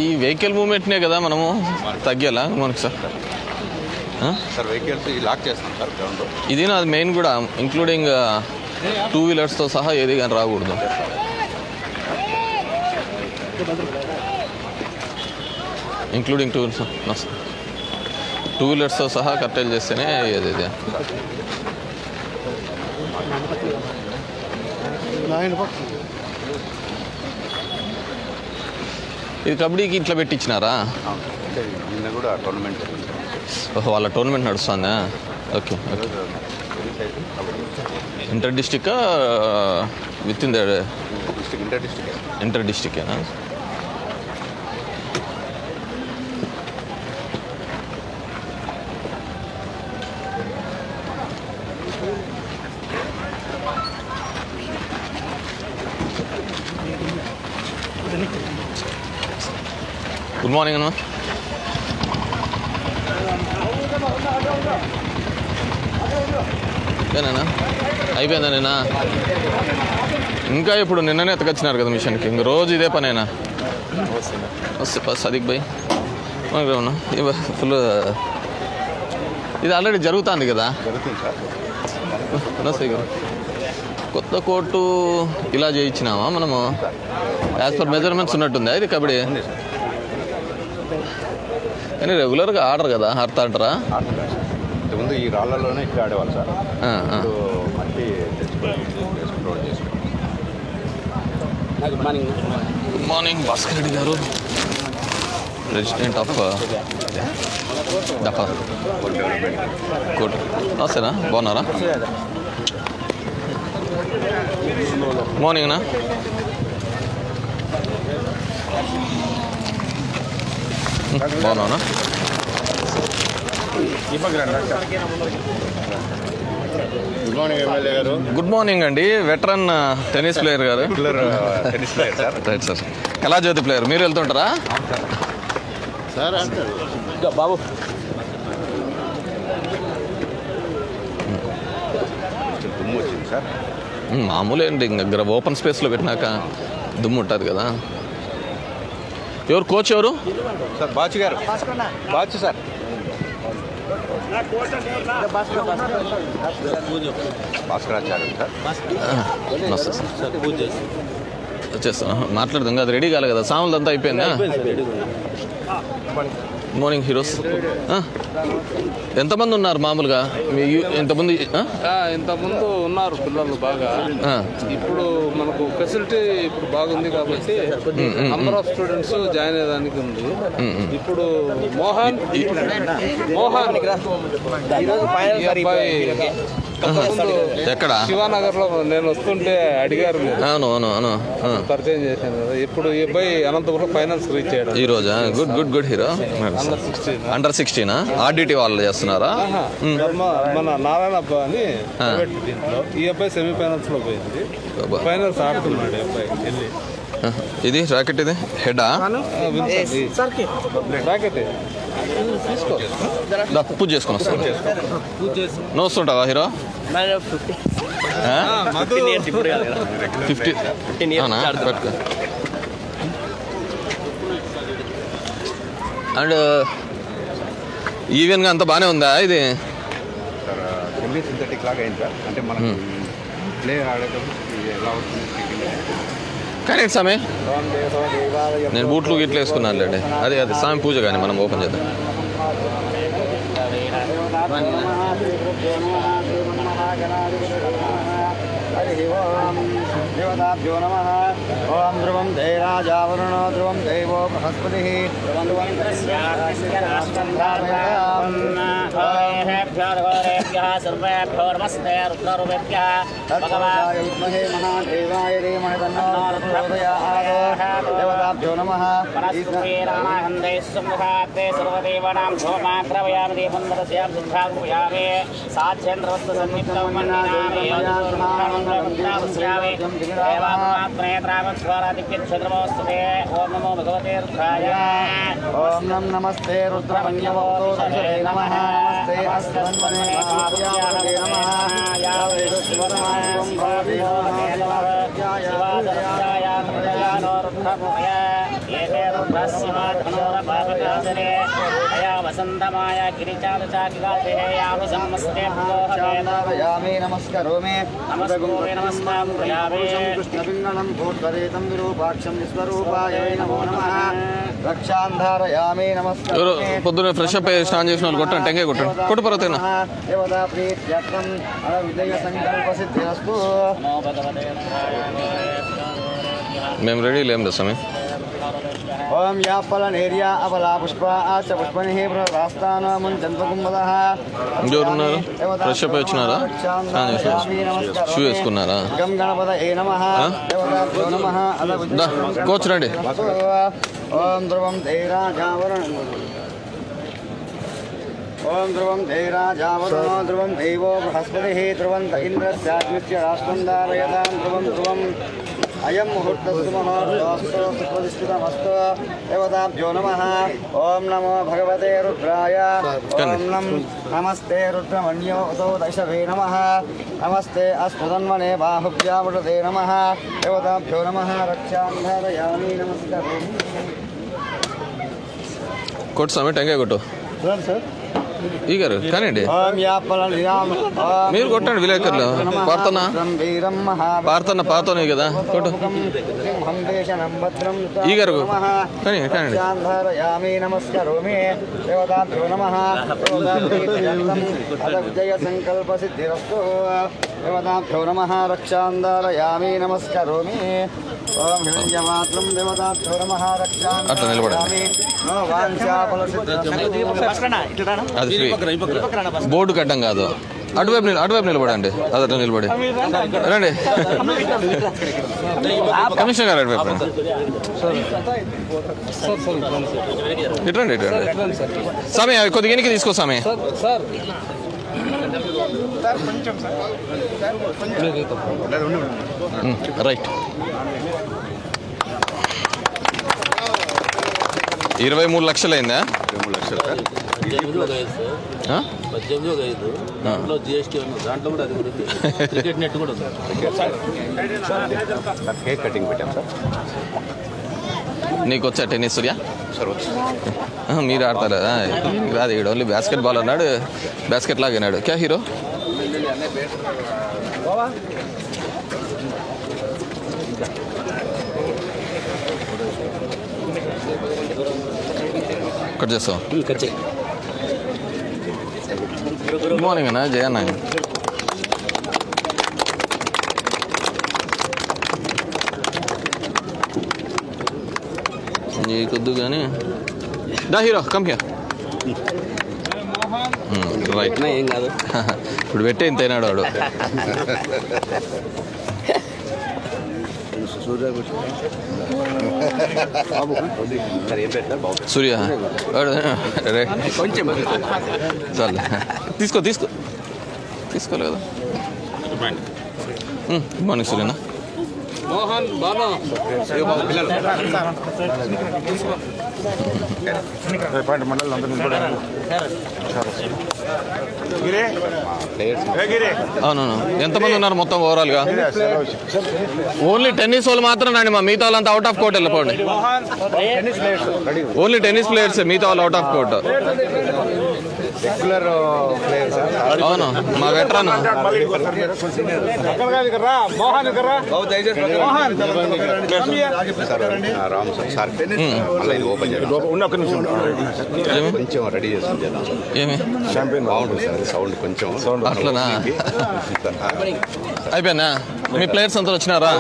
ఈ వెహికల్ మూవ్మెంట్నే కదా మనము తగ్గేలా మనకు సార్ సార్ వెహికల్స్ లాక్ చేస్తాం సార్ గ్రౌండ్. ఇది నాది మెయిన్ కూడా ఇంక్లూడింగ్ 2 వీలర్స్తో సహా ఏది కానీ రాకూడదు. ఇంక్లూడింగ్ 2 వీలర్స్తో సహా కట్టెలు చేస్తేనే ఏది ఇది. ఇది కబడ్డీకి ఇట్లా పెట్టించినారా? నిన్న కూడా టోర్నమెంట్. ఓహో, వాళ్ళ టోర్నమెంట్ నడుస్తుందా? Okay okay. Inter district with in the inter డిస్టికేనా? గుడ్ మార్నింగ్ అన్న. ఏనా అయిపోయిందా నిన్న? ఇంకా ఇప్పుడు నిన్ననే ఎత్తకొచ్చినారు కదా మిషన్కి. ఇంక రోజు ఇదే పనేనా? వస్తే సదిక్ భాయ్ ఉన్నా ఫుల్ ఇది ఆల్రెడీ జరుగుతుంది కదా. కొత్త కోర్టు ఇలా చేయించినామా మనము? యాజ్ పర్ మెజర్మెంట్స్ ఉన్నట్టుందా ఇది కబడ్డీ? కానీ రెగ్యులర్గా ఆడరు కదా, ఆడతా అంటారా? ముందు ఈ రాళ్లలోనే ఇక్కడ ఆడేవాళ్ళు sir. Good morning Bhaskar Reddy గారు, ప్రెసిడెంట్ ఆఫ్ దఫా కోర్ట్. నమస్తేనా, బాగున్నారా? మార్నింగ్నా? బాగున్నానా? గుడ్ మార్నింగ్ ఎమ్మెల్యే గారు. గుడ్ మార్నింగ్ అండి. వెటరన్ టెన్నిస్ ప్లేయర్ గారు. Tennis player sir. Right sir. Kalajyothi player. మీరు వెళ్తుంటారా సార్? బాబు దుమ్ము వచ్చింది సార్. మామూలే అండి, ఇంకా ఓపెన్ స్పేస్లో పెట్టినాక దుమ్ము ఉంటుంది కదా. ఎవరు కోచ్ ఎవరు సార్? బాచి గారు. బాచి సార్. భాస్కరాచార్య సార్. నమస్తే సార్. వచ్చేస్తాను, మాట్లాడదాం కదా. రెడీ కాలే కదా, సాములదంతా అయిపోయిందా? Morning heroes. ఎంతమంది ఉన్నారు మామూలుగా మీ ఇంతమంది? ఇంతకుముందు ఉన్నారు పిల్లలు బాగా. ఇప్పుడు మనకు ఫెసిలిటీ ఇప్పుడు బాగుంది కాబట్టి నంబర్ ఆఫ్ స్టూడెంట్స్ జాయిన్ అయ్యేదానికి ఉంది. ఇప్పుడు మోహన్ ఎక్కడ? శివానగర్ లో నేను వస్తుంటే అడిగారు. అవును అవును అవును, పరిచయం చేశాను కదా. ఇప్పుడు ఈ అబ్బాయి అనంతపురం ఫైనల్స్ రీచ్ అయ్యాడు ఈ రోజా? Good good good hero. Under 16 RDT వాళ్ళు చేస్తున్నారా? మన నారాయణ అబ్బా అని దీంట్లో ఈ అబ్బాయి సెమీఫైనల్స్ లో పోయింది. ఫైనల్స్ ఆడుతున్నాడు ఈ అబ్బాయి వెళ్ళి. ఇది రాకెట్, ఇది హెడా? రాకెట్ తీసుకో, పూజ చేసుకుని వస్తాను. నువ్వు వస్తుంటావా హీరో? 50 పెట్టుకో. అండ్ ఈవెన్గా అంతా బాగానే ఉందా ఇది? సార్ సెమీ సింథటిక్ లాగా అయింది సార్. అంటే మనకి ప్లే ఆడేటప్పుడు ఎలా అవుతుంది కానీ స్వామి, నేను బూట్లు గిట్లు వేసుకున్నాను లేండి. అదే స్వామి పూజ కానీ మనం ఓపెన్ చేద్దాం. దేవతాభ్యో నమః. ఓం ధ్రువం ధైరాజావరుణో ధ్రువం దైవో బృహస్పతిః. सर्वेभ्यो नमस्ते रुद्ररूपेभ्यः तत्पुरुषाय विद्महे महादेवाय धीमहि तन्नो रुद्रः प्रचोदयात्। देवताभ्यो नमः। परस्परेणानाहन्ते सम्मुखाग्रे सर्वदेवानां सोमाग्रवयामि देवं वदस्यां शुद्धाग्रवयामि साध्येन्द्रवस्तुसन्निप्तं मन्नामि योगसुरमन्त्रमुद्रावस्यामि देवात्मात्मनेत्रावस्वरादिव्यच्छद्रवस्तुते ॐ नमो भगवते रुद्राय। ओम नम नमस्ते रुद्रमन्यवतो दशरे नमः। नमस्ते अस्मन्मने महाभ्यामहे नमः। यावेद शिवनामं भावियो वसंतमाया गिरिचादचाकिगाधेयामि समस्ते चांदारयामि नमस्करोमि नमस्ते नमस्कामयामि कृष्णपिङ्गलं भूतरेतं विरूपाक्षं विश्वरूपाय नमो नमः। रक्षांधारयामि ఎవరు नमस्करोमि పొద్దున్న ఫ్రెష్ అప్ అయ్యి స్నానం చేసిన వాళ్ళు కొట్టండి టెంకాయ కొట్టండి కొట్టు పర్వతేనా देवता प्रीत्यर्थं विजय संकल्प सिद्धिरस्तु। మేము రెడీ లేం దశమి ओम या फलनेर्या अबला पुष्पा आच पुष्पनिः प्रदास्तानमुञ्चन्त्वकुम्भदः। ఇంకెవరున్నారు ఫ్రెష్ అప్ అయ్యి వచ్చినారా స్నానం చేసినారా షూ వేసుకున్నారా गं गणपतये नमः। देवताभ्यो नमः। దా కోచ్ రండి ओम ध्रुवं धैराजावरणम् ओम ध्रुवं धैराजावरणो ध्रुवं देवो बृहस्पतिः ध्रुवन्त इन्द्रस्याग्निश्च राष्ट्रं धारयतां ध्रुवं ध्रुवम् अयं मुहूर्तस्तु मुहूर्तोऽस्तु सुप्रतिष्ठितमस्तु। देवताभ्यो नमः। ओम नमो भगवते रुद्राय। ओम नमस्ते रुद्रमण्यो उतो दशवे नमः। नमस्ते अस्मदन्वने बाहुभ्यावृते नमः। देवताभ्यो नमः। रक्षांधारयामि नमस्करोमि। కొట్టు స్వామి టెంకాయ కొట్టు ఈ గారు కానివ్వండి ओम या फलनिराम మీరు కొట్టండి విలేకరులు పాడుతున్నా वीरं महावीरं పాడుతున్నా పాడుతున్నాయి కదా కొట్టు सिंहं देशनं भद्रं ఈ గారు नमः। కానివ్వండి కానివ్వండి चांधारयामि नमस्करोमि। देवताभ्यो नमः। विजय संकल्प सिद्धिरस्तु। देवताभ्यो नमः। रक्षांधारयामि नमस्करोमि। ओम हिरण्यमात्रं देवताभ्यो नमः। అట్లా నిలబడండి रक्षांधारयामि नो वाञ्छाफलसिद्धिरस्तु। అది ఫ్రీ బోర్డు కట్టం కాదు అటువైపు నిలబడండి అది అట్లా నిలబడి రండి కమిషనర్ గారు అటువైపు రండి. ఇట్రండి స్వామి అవి కొద్దిగా ఎన్నికి తీసుకో స్వామి సార్ రైట్ 23 లక్షలు అయిందా 3 లక్షలు సార్. 18 దాంట్లో జిఎస్టీ ఉంది దాంట్లో కూడా అది కూడా ఉంది. క్రికెట్ నెట్ కూడా ఉంది. సార్ కేక్ కటింగ్ పెట్టాం సార్. నీకు వచ్చా టెన్నిస్ సూర్య సార్ వచ్చి మీరు ఆడతారా కాదు ఈడు ఓన్లీ బాస్కెట్ బాల్ అన్నాడు బాస్కెట్ లాగినాడు క్యా హీరో కట్ చేస్తావు గుడ్ మార్నింగ్ అన్న జయ అన్న నీకొద్దు కానీ దా హీరో కమ్ హియర్ రైట్ ఏం కాదు ఇప్పుడు పెట్టే ఇంత అయినాడు వాడు సార్ ఏం పెట్టారు బాబు సూర్య రే కొంచెం చాలు తీసుకోలేదు కదా మార్నింగ్ సూర్యనా మోహన్ బాను పిల్లలు అవునవును ఎంతమంది ఉన్నారు మొత్తం ఓవరాల్గా ఓన్లీ టెన్నిస్ వాళ్ళు మాత్రం రండి మా మిగతా వాళ్ళంతా అవుట్ ఆఫ్ కోర్ట్ వెళ్ళిపోండి ఓన్లీ టెన్నిస్ ప్లేయర్స్ మిగతా వాళ్ళు out of court regular player sir. అవును మా వెటరాన్ సార్ రామ్ సార్ సార్ మళ్ళీ ఇది ఓపెన్ చేయాలి కొంచెం రెడీ చేసుకుని చేద్దాం సార్. ఏమి బాగుంటుంది సార్ సౌండ్ కొంచెం అట్లనా అయిపోయినా మీ ప్లేయర్స్ అంతా వచ్చినారా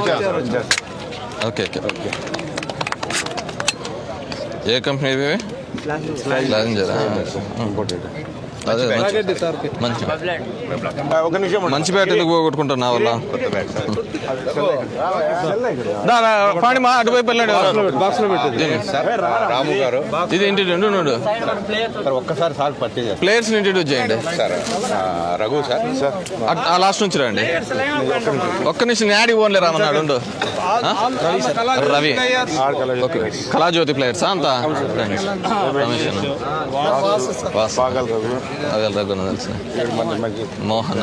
ఓకే ఓకే ఏ కంపెనీ ఇవి లాజెంజరా అదే నాగరెడ్డి సార్కి మంచి ఒక నిమిషం మంచి బ్యాట్ ఎందుకు పోగొట్టుకుంటారు నా వల్ల కొత్త బ్యాట్ సార్ పాండి మా అటువైపు వెళ్ళండి బాక్స్లో పెట్టేది రాము గారు ఇది ఇంట్రడ్యూస్ నుండు సార్ ఒక్కసారి సార్ పర్చేజ్ ప్లేయర్స్ని ఇంట్రడ్యూస్ చేయండి సార్ రఘు సార్ సార్ ఆ లాస్ట్ నుంచి రండి ఒక్క నిమిషం యాడ్ ఇవ్వలే రామన్నాడు ఉండు. రవి ఓకే కళాజ్యోతి ప్లేయర్స్ అంతా రమేష్ అగల్ రఘు తెలుసు మోహన్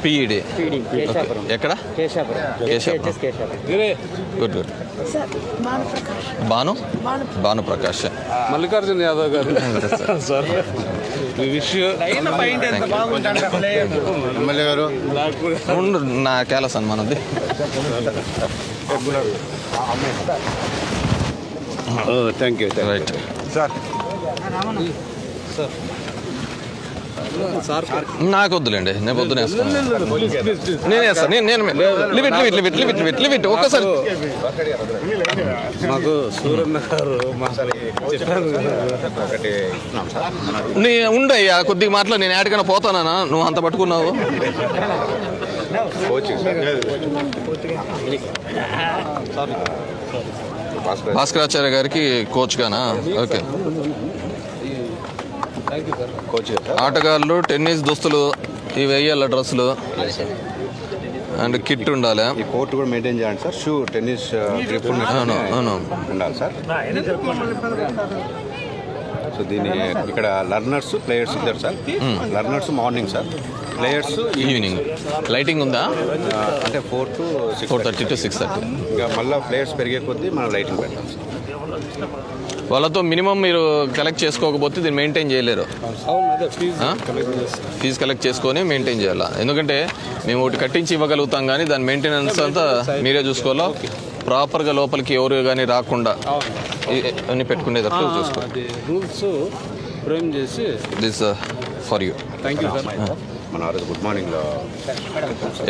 పిఈడి ఎక్కడ గుడ్ గుడ్ భాను ప్రకాష్ మల్లికార్జున యాదవ్ గారు సార్ విష్ ఎమ్మెల్యే గారు ఉండు నా కేలస్ అని మనది thank you right sir sir నాకు వద్దులేండి నేను పొద్దున వేసుకున్నాను నేను వేస్తాను నేను లిమిట్ ఒక్కసారి మాకు సూరన్న గారు చెప్పారు ఒకటి ఇస్తున్నాం సార్ నీ ఉండయ్యా కొద్దిగా మాటలు నేను యాడికైనా పోతానా నువ్వు అంత పట్టుకున్నావు కోచింగ్ సార్ భాస్కరాచార్య గారికి కోచ్ గానా ఓకే కోచింగ్ సార్ ఆటగాళ్ళు టెన్నిస్ దుస్తులు ఇవి వేయాల డ్రెస్సులు అండ్ కిట్ ఉండాలి ఈ కోర్టు కూడా మెయింటైన్ చేయండి సార్ షూ టెన్నిస్ గ్రిప్ అవును ఉండాలి సార్ సో దీని ఇక్కడ లర్నర్స్ ప్లేయర్స్ ఇద్దరు sir learners morning sir players evening lighting ఉందా అంటే 4 to 6 4:30 to 6:30 ఇంకా మళ్ళీ ప్లేయర్స్ పెరిగే కొద్దీ మనం లైటింగ్ పెడతాం సార్ వాళ్ళతో మినిమం మీరు కలెక్ట్ చేసుకోకపోతే దీన్ని మెయింటైన్ చేయలేరు అవును అదే ఫీజు ఫీజు కలెక్ట్ చేసుకొని మెయింటైన్ చేయాలి ఎందుకంటే మేము ఒకటి కట్టించి ఇవ్వగలుగుతాం కానీ దాని మెయింటెనెన్స్ అంతా మీరే చూసుకోవాలో ప్రాపర్గా లోపలికి ఎవరు కానీ రాకుండా అన్ని పెట్టుకునేటట్టు చూసుకోవాలి అది రూల్స్ ఫ్రేమ్ చేసి this for you thank you sir మన ఆ రోజు గుడ్ మార్నింగ్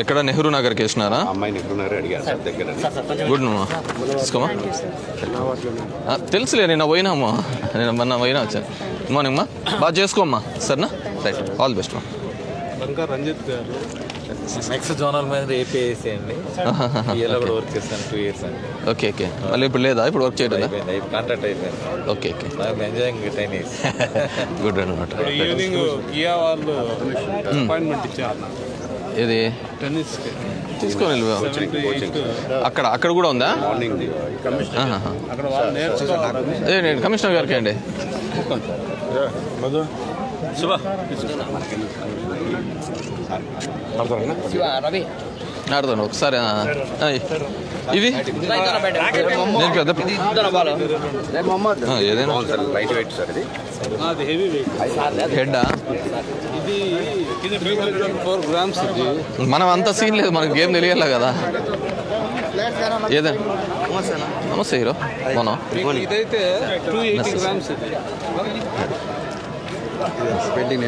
ఎక్కడ నెహ్రూ నగర్కి వేసినారా అమ్మాయిని ఎక్కడున్నారో అడిగారు సార్ దగ్గర గుడ్ నువ్వు తీసుకోమా తెలుసులే నిన్న పోయినామా నేను మొన్న పోయినా వచ్చాను గుడ్ మార్నింగ్ అమ్మా బాగా చేసుకోమ్మా సరేనా రైట్ ఆల్ బెస్ట్ మా ఇంకా రంజిత్ గారు నెక్స్ట్ జోనల్ మీద ఏపీఎస్సీ అండి ఇయర్లో కూడా వర్క్ చేస్తాను 2 years అండి ఓకే ఓకే మళ్ళీ ఇప్పుడు లేదా ఇప్పుడు వర్క్ చేయలేదా కాంట్రాక్ట్ అయిపోయింది ఓకే ఓకే నాకు ఎంజాయింగ్ 10 years గుడ్ అనమాట ఈవినింగ్ కియా వాళ్ళు అపాయింట్మెంట్ ఇచ్చారు ఇది టెన్నిస్కి తీసుకొని వెళ్ళి అక్కడ కూడా ఉందా మార్నింగ్ ఆహాహా. అక్కడ వాళ్ళు నేర్చుకోవాలి అదే నేను కమిషనర్ గారికి అండి ఆడతాను ఒకసారి ఇది నేను పెద్ద ఏదైనా సార్ లైట్ వెయిట్ సార్ ఇది అది హెవీ వెయిట్ హెడ్డా ఇది 324 grams ఇది మనం అంత సీన్ లేదు మనకి గేమ్ తెలియాలి కదా ఏదే నమస్తే హీరో మనం ఇదైతే 280 grams ఇది పెయింటింగ్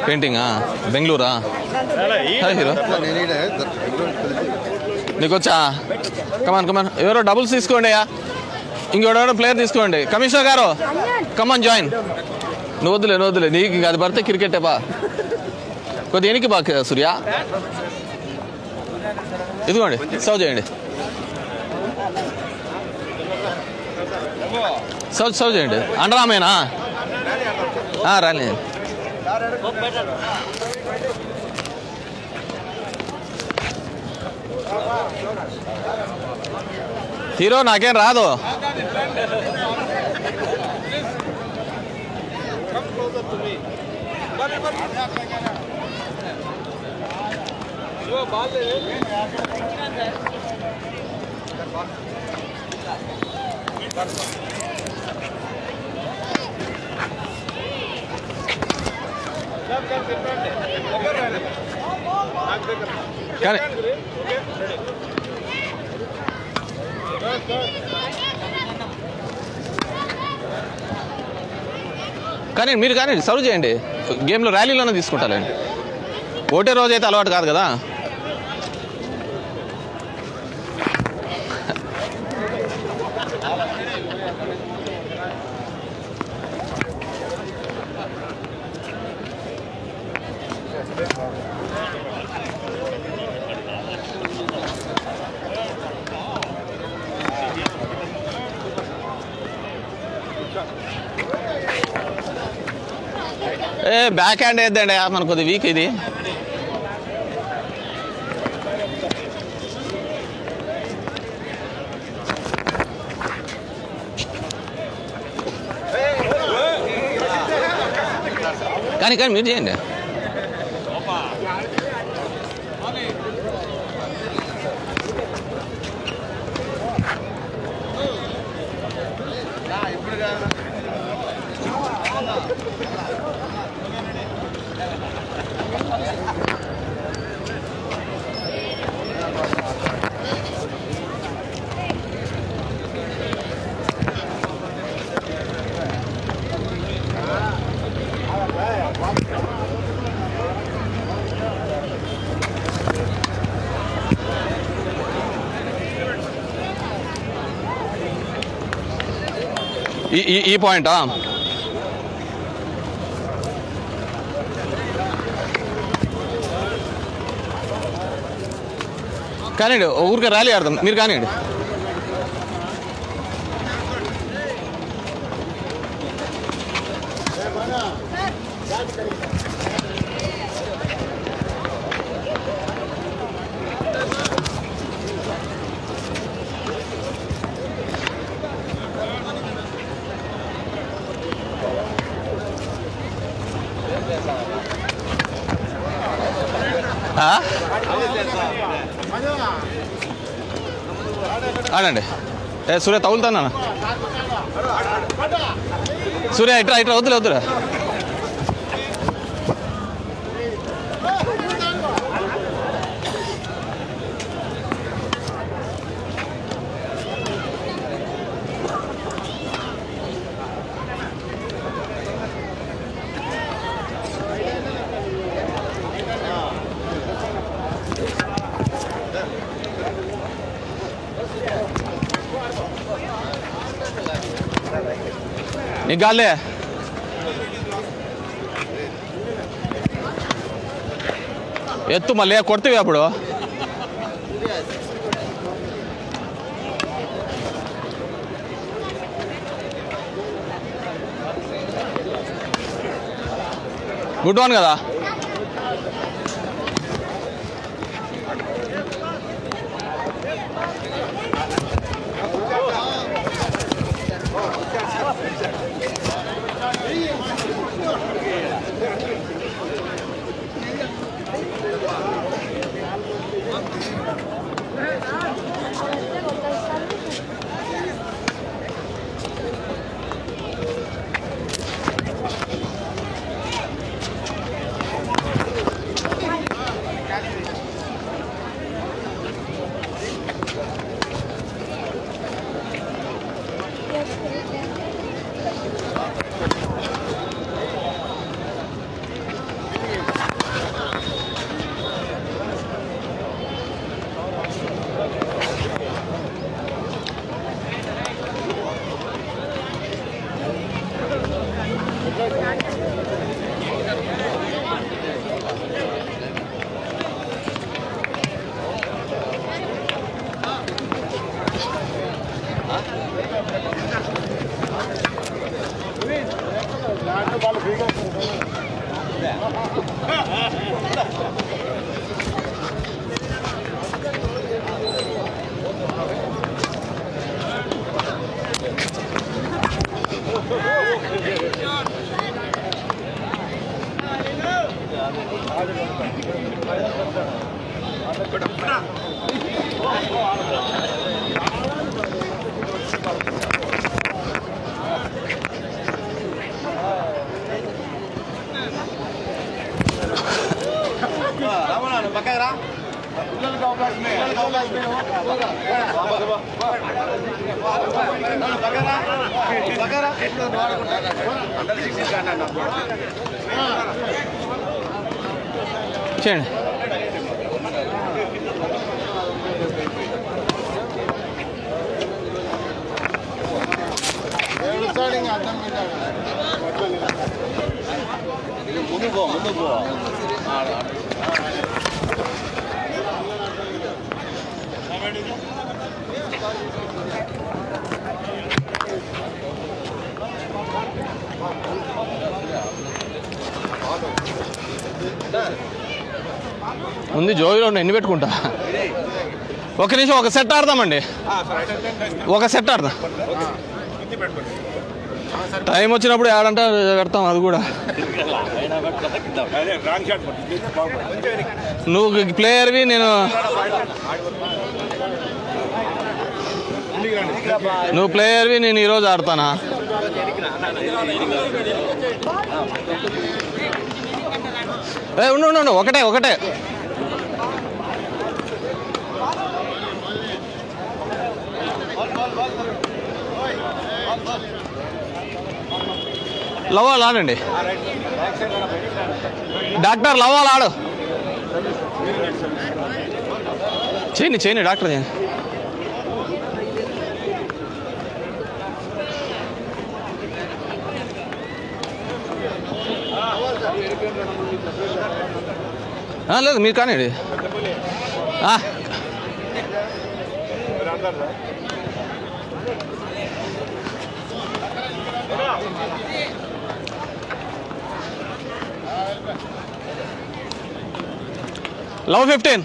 పెయింటింగా బెంగళూరా హాయ్ హీరో నీకు వచ్చా కమాన్ ఎవరో డబుల్స్ తీసుకోండి అయ్యా ఇంకోడెవరో ప్లేయర్ తీసుకోండి కమిషనర్ గారు కమాన్ జాయిన్ నువ్వు వద్దులే నీకు అది పడితే క్రికెటే బా కొద్ది ఎనికి బా సూర్య ఇదిగోండి సర్వ్ చేయండి సర్వ్ చేయండి అండరామేనా రాని హీరో నాకేం రాదు కానీ కానీ మీరు కానీ సర్వ్ చేయండి గేమ్లో ర్యాలీలోనే తీసుకుంటారండి ఒకటే రోజు అయితే అలవాటు కాదు కదా బ్యాక్ హ్యాండ్ వేద్దండి మనకు కొద్ది వీక్ ఇది. కానీ మీరు చేయండి. ఈ పాయింటా? కానివ్వండి, ఊరికే ర్యాలీ ఆడదాం, మీరు కానివ్వండి. ఆడండి. సూర్య తగులుతానా? సూర్య ఇట్రా ఇట్రా, వద్దురా. నీకు గాలే ఎత్తు, మళ్ళీ కొడుతుంది అప్పుడు. గుడ్ వన్ కదా. చేయండి. ముందు పో ఉంది జోయిలో ఎన్ని పెట్టుకుంటా. ఒక నిమిషం, ఒక సెట్ ఆడదామండి, ఒక సెట్ ఆడదాం. టైం వచ్చినప్పుడు ఏడంటే పెడతాం. అది కూడా నువ్వు ప్లేయర్వి, నేను నువ్వు ప్లేయర్వి, నేను ఈరోజు ఆడతానా? ఉండు, ఒకటే లవాల్ ఆడండి. డాక్టర్ లవాల్ ఆడు. చేయని డాక్టర్ చేయని. లేదు మీరు కానివ్వండి. లవ్ 15.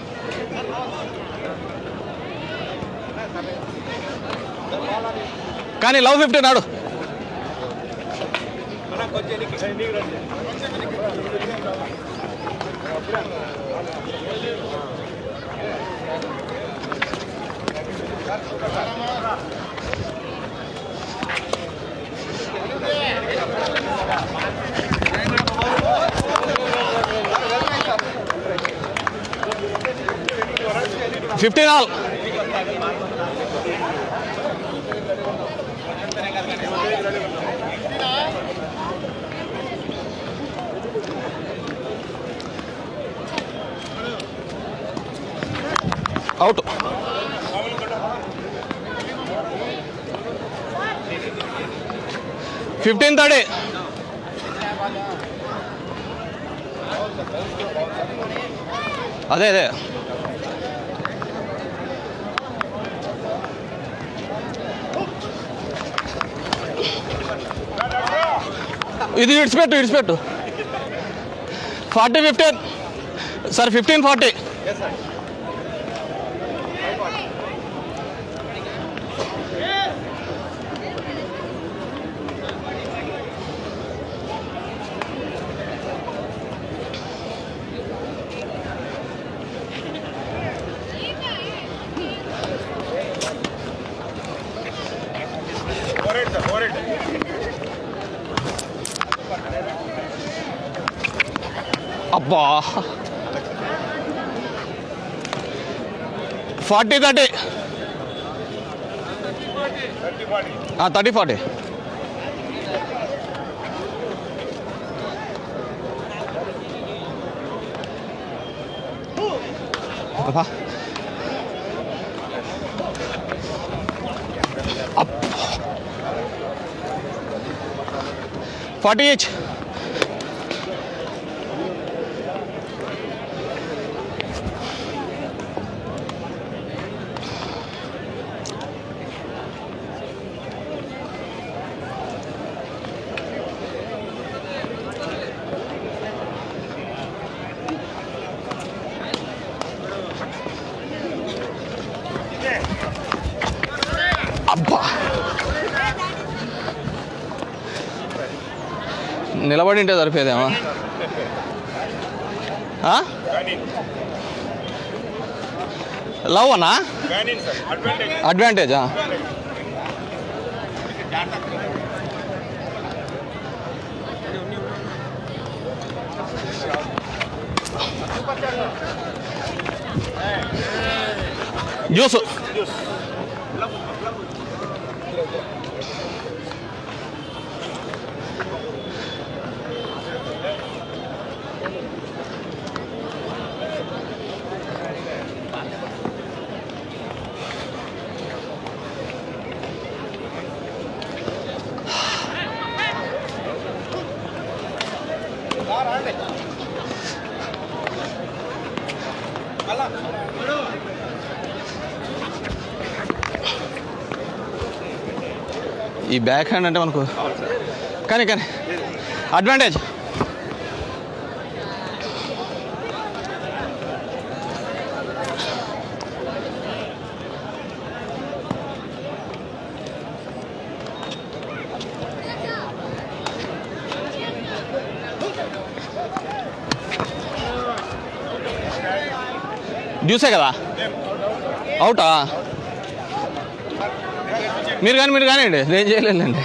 కానీ లవ్ 15 ఆడు. $15 all. Out. $15-30. అదే ఇది ఇడిచిపెట్టు. 40-15 సార్. 15-40. అబ్బా 40-30. 30-40. అబ్బా 40 each. అబ్బా నిలబడి ఉంటే సరిపోయేదేమా? లవ్ అన్నా అడ్వాంటేజా? జ్యూస్ ఈ బ్యాక్ హ్యాండ్ అంటే మనకు కానీ అడ్వాంటేజ్. జ్యూసే కదా అవుటా మీరు కానివ్వండి నేను చేయలేదండి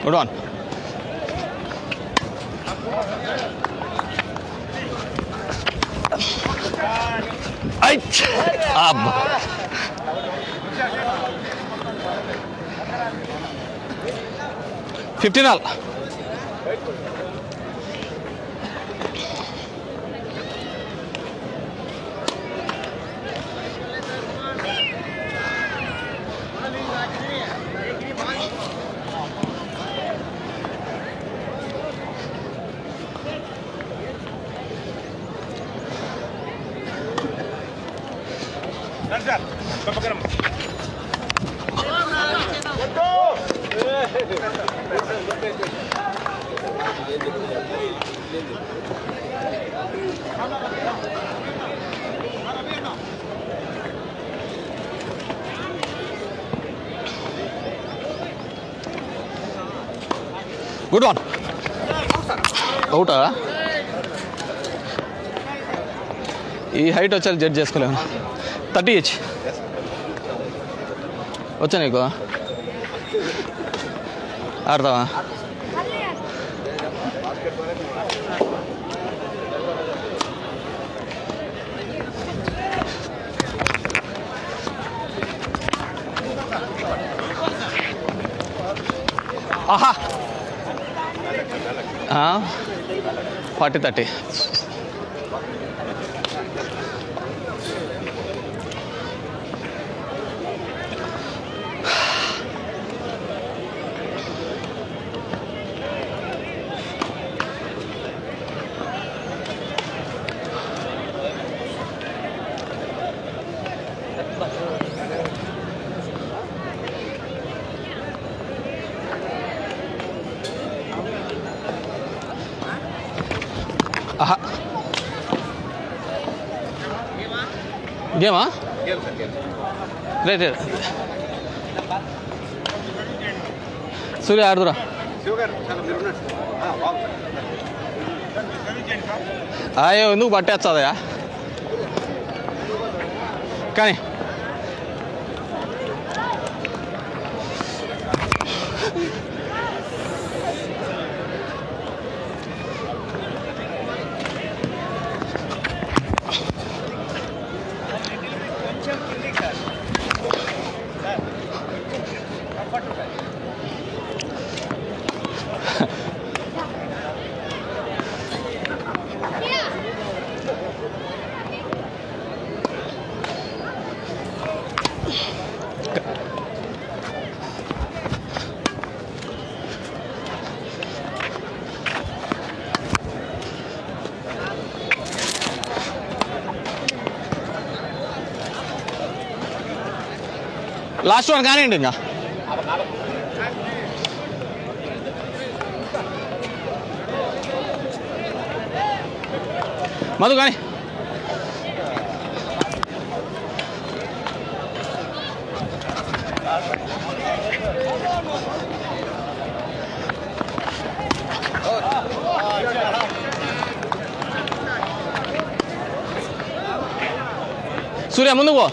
Hold on. Ay! Ab! $15 all. Good one. అవుటా ఈ హైట్ వచ్చారు జడ్జ్ చేసుకోలేము 30 ఇచ్ వచ్చా నీకు ఆడతావా ఆహా 40-30 ఆహా గేమా రైట్ సూర్య ఆడుదురా అయ్యో ఎందుకు పట్టేస్తుందయా కానీ లాస్ట్ వన్ కానివ్వండి ఇంకా మధు కానీ సూర్య ముందుకు పో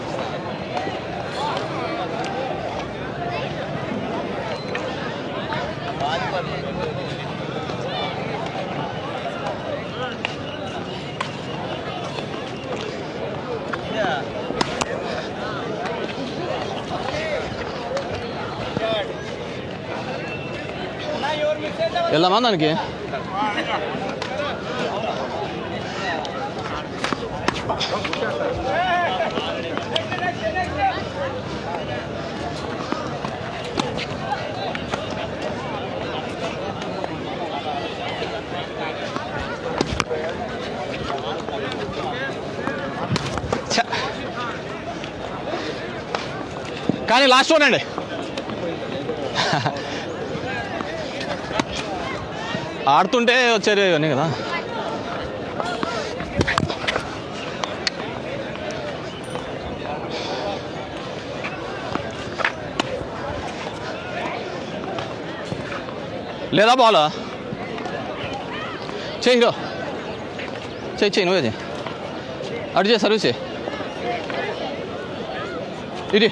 వెళ్దామా దానికి కానీ లాస్ట్ వన్ అండి. ఆడుతుంటే వచ్చారు ఇవన్నీ కదా. లేదా బాల్ చేయి హీరో, చేయి నువ్వే చేయి. అటు చేయి, సర్వీస్ చేయి. ఇది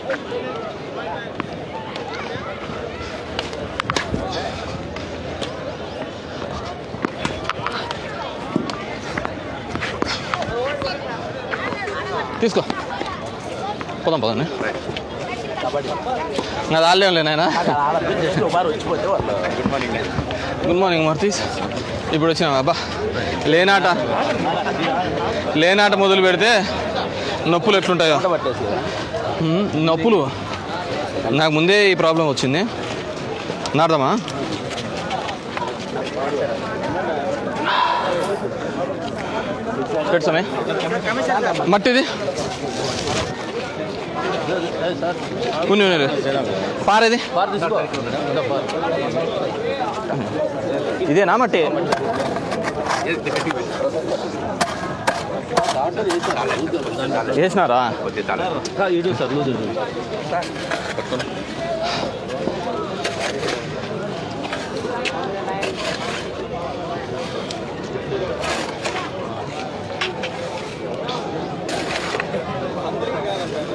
తీసుకో, పోదాం పోదాం. అది ఆడలేం నాయనా. గుడ్ మార్నింగ్ మార్తీస్. ఇప్పుడు వచ్చినాం. అబ్బా లేనాట మొదలు పెడితే నొప్పులు ఎట్లుంటాయో. నొప్పులు నాకు ముందే ఈ ప్రాబ్లం వచ్చింది. నాడదామా? పెడతామే మట్టిది కొన్ని పారేది ఇదేనా మట్టి? వేసినారా?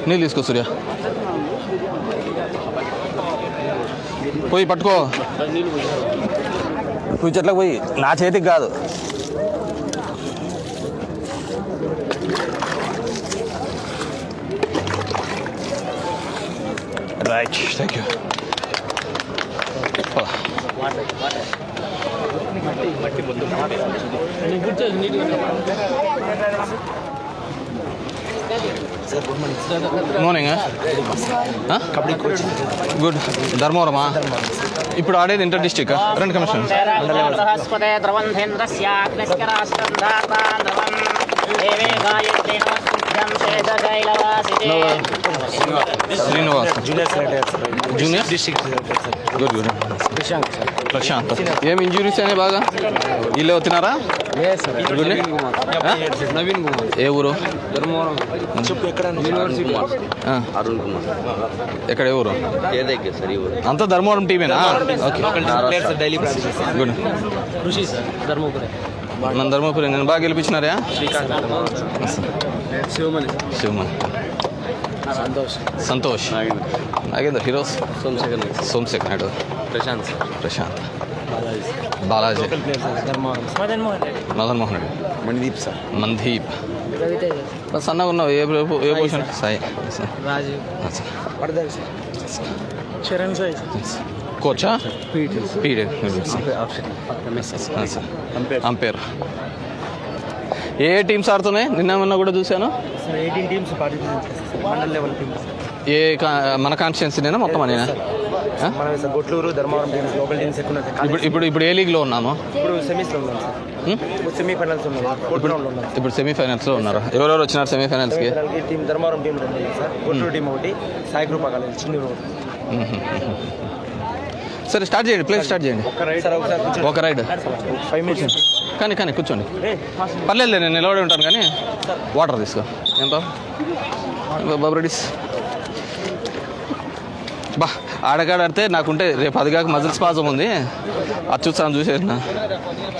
నీళ్ళు తీసుకో సూర్య, పోయి పట్టుకో. నువ్వు చెట్లకు పోయి, నా చేతికి కాదు. Right, thank you. Morning kabaddi coach. Good. ధర్మవరమా? ఇప్పుడు ఆడేది ఇంటర్ డిస్ట్రిక్ట్. రెండు commission. Srinivas junior district. Good good. Prashant. ఏం ఇంజురీస్ అయినాయి బాగా? వీళ్ళే వచ్చినారా? నవీన్ కుమార్. ఏ ఊరు? ధర్మవరం. ఎక్కడ ఏ ఊరు? అంతా ధర్మవరం టీమేనా? గుడ్. మన ధర్మపురి నేను బాగా గెలిపించినారా? శివమణి సంతోష్ నాగేంద్ర హీరోస్ సోమశేఖర్ నాయుడు ప్రశాంత్ బాలాజీ మదన్ మోహన్ రెడ్డి మందీప్ సన్నగా ఉన్నావు. ఏ పొజిషన్? సాయి కోచా? పీడే అంపేర్. ఏ టీమ్స్ ఆడుతున్నాయి? నిన్న కూడా చూశాను. 18 టీమ్స్ మండల్ లెవెల్ టీమ్స్. ఏ మన కాన్స్టిట్యున్సీనేనా మొత్తం అనేనా? మన Gotluru Dharmavaram teams local teams ఎక్కువ ఉన్నాయి. ఇప్పుడు ఏ లీగ్లో ఉన్నాము? ఇప్పుడు సెమీస్లో ఉన్నాం సార్. సెమీఫైనల్స్ ఉన్నాం. ఇప్పుడు సెమీఫైనల్స్లో ఉన్నారు. ఎవరెవరు వచ్చినారు సెమీఫైనల్స్కి? Team Dharmavaram team 2 sir. Gotluru team ఒకటి, సాయి గ్రూప్ కాలేజ్ చిన్న ఒకటి. సరే స్టార్ట్ చేయండి. ప్లే స్టార్ట్ చేయండి. ఒక రైడ్ 5 మినిట్స్. కానీ కూర్చోండి. పర్లేదు, నేను నిలబడి ఉంటాను. కానీ వాటర్ తీసుకో. ఎంత బాబరెడీస్? బా ఆడగాడితే నాకుంటే రేపు అది కాక మజిల్ స్పాజం ఉంది. అది చూస్తాను, చూసేసిన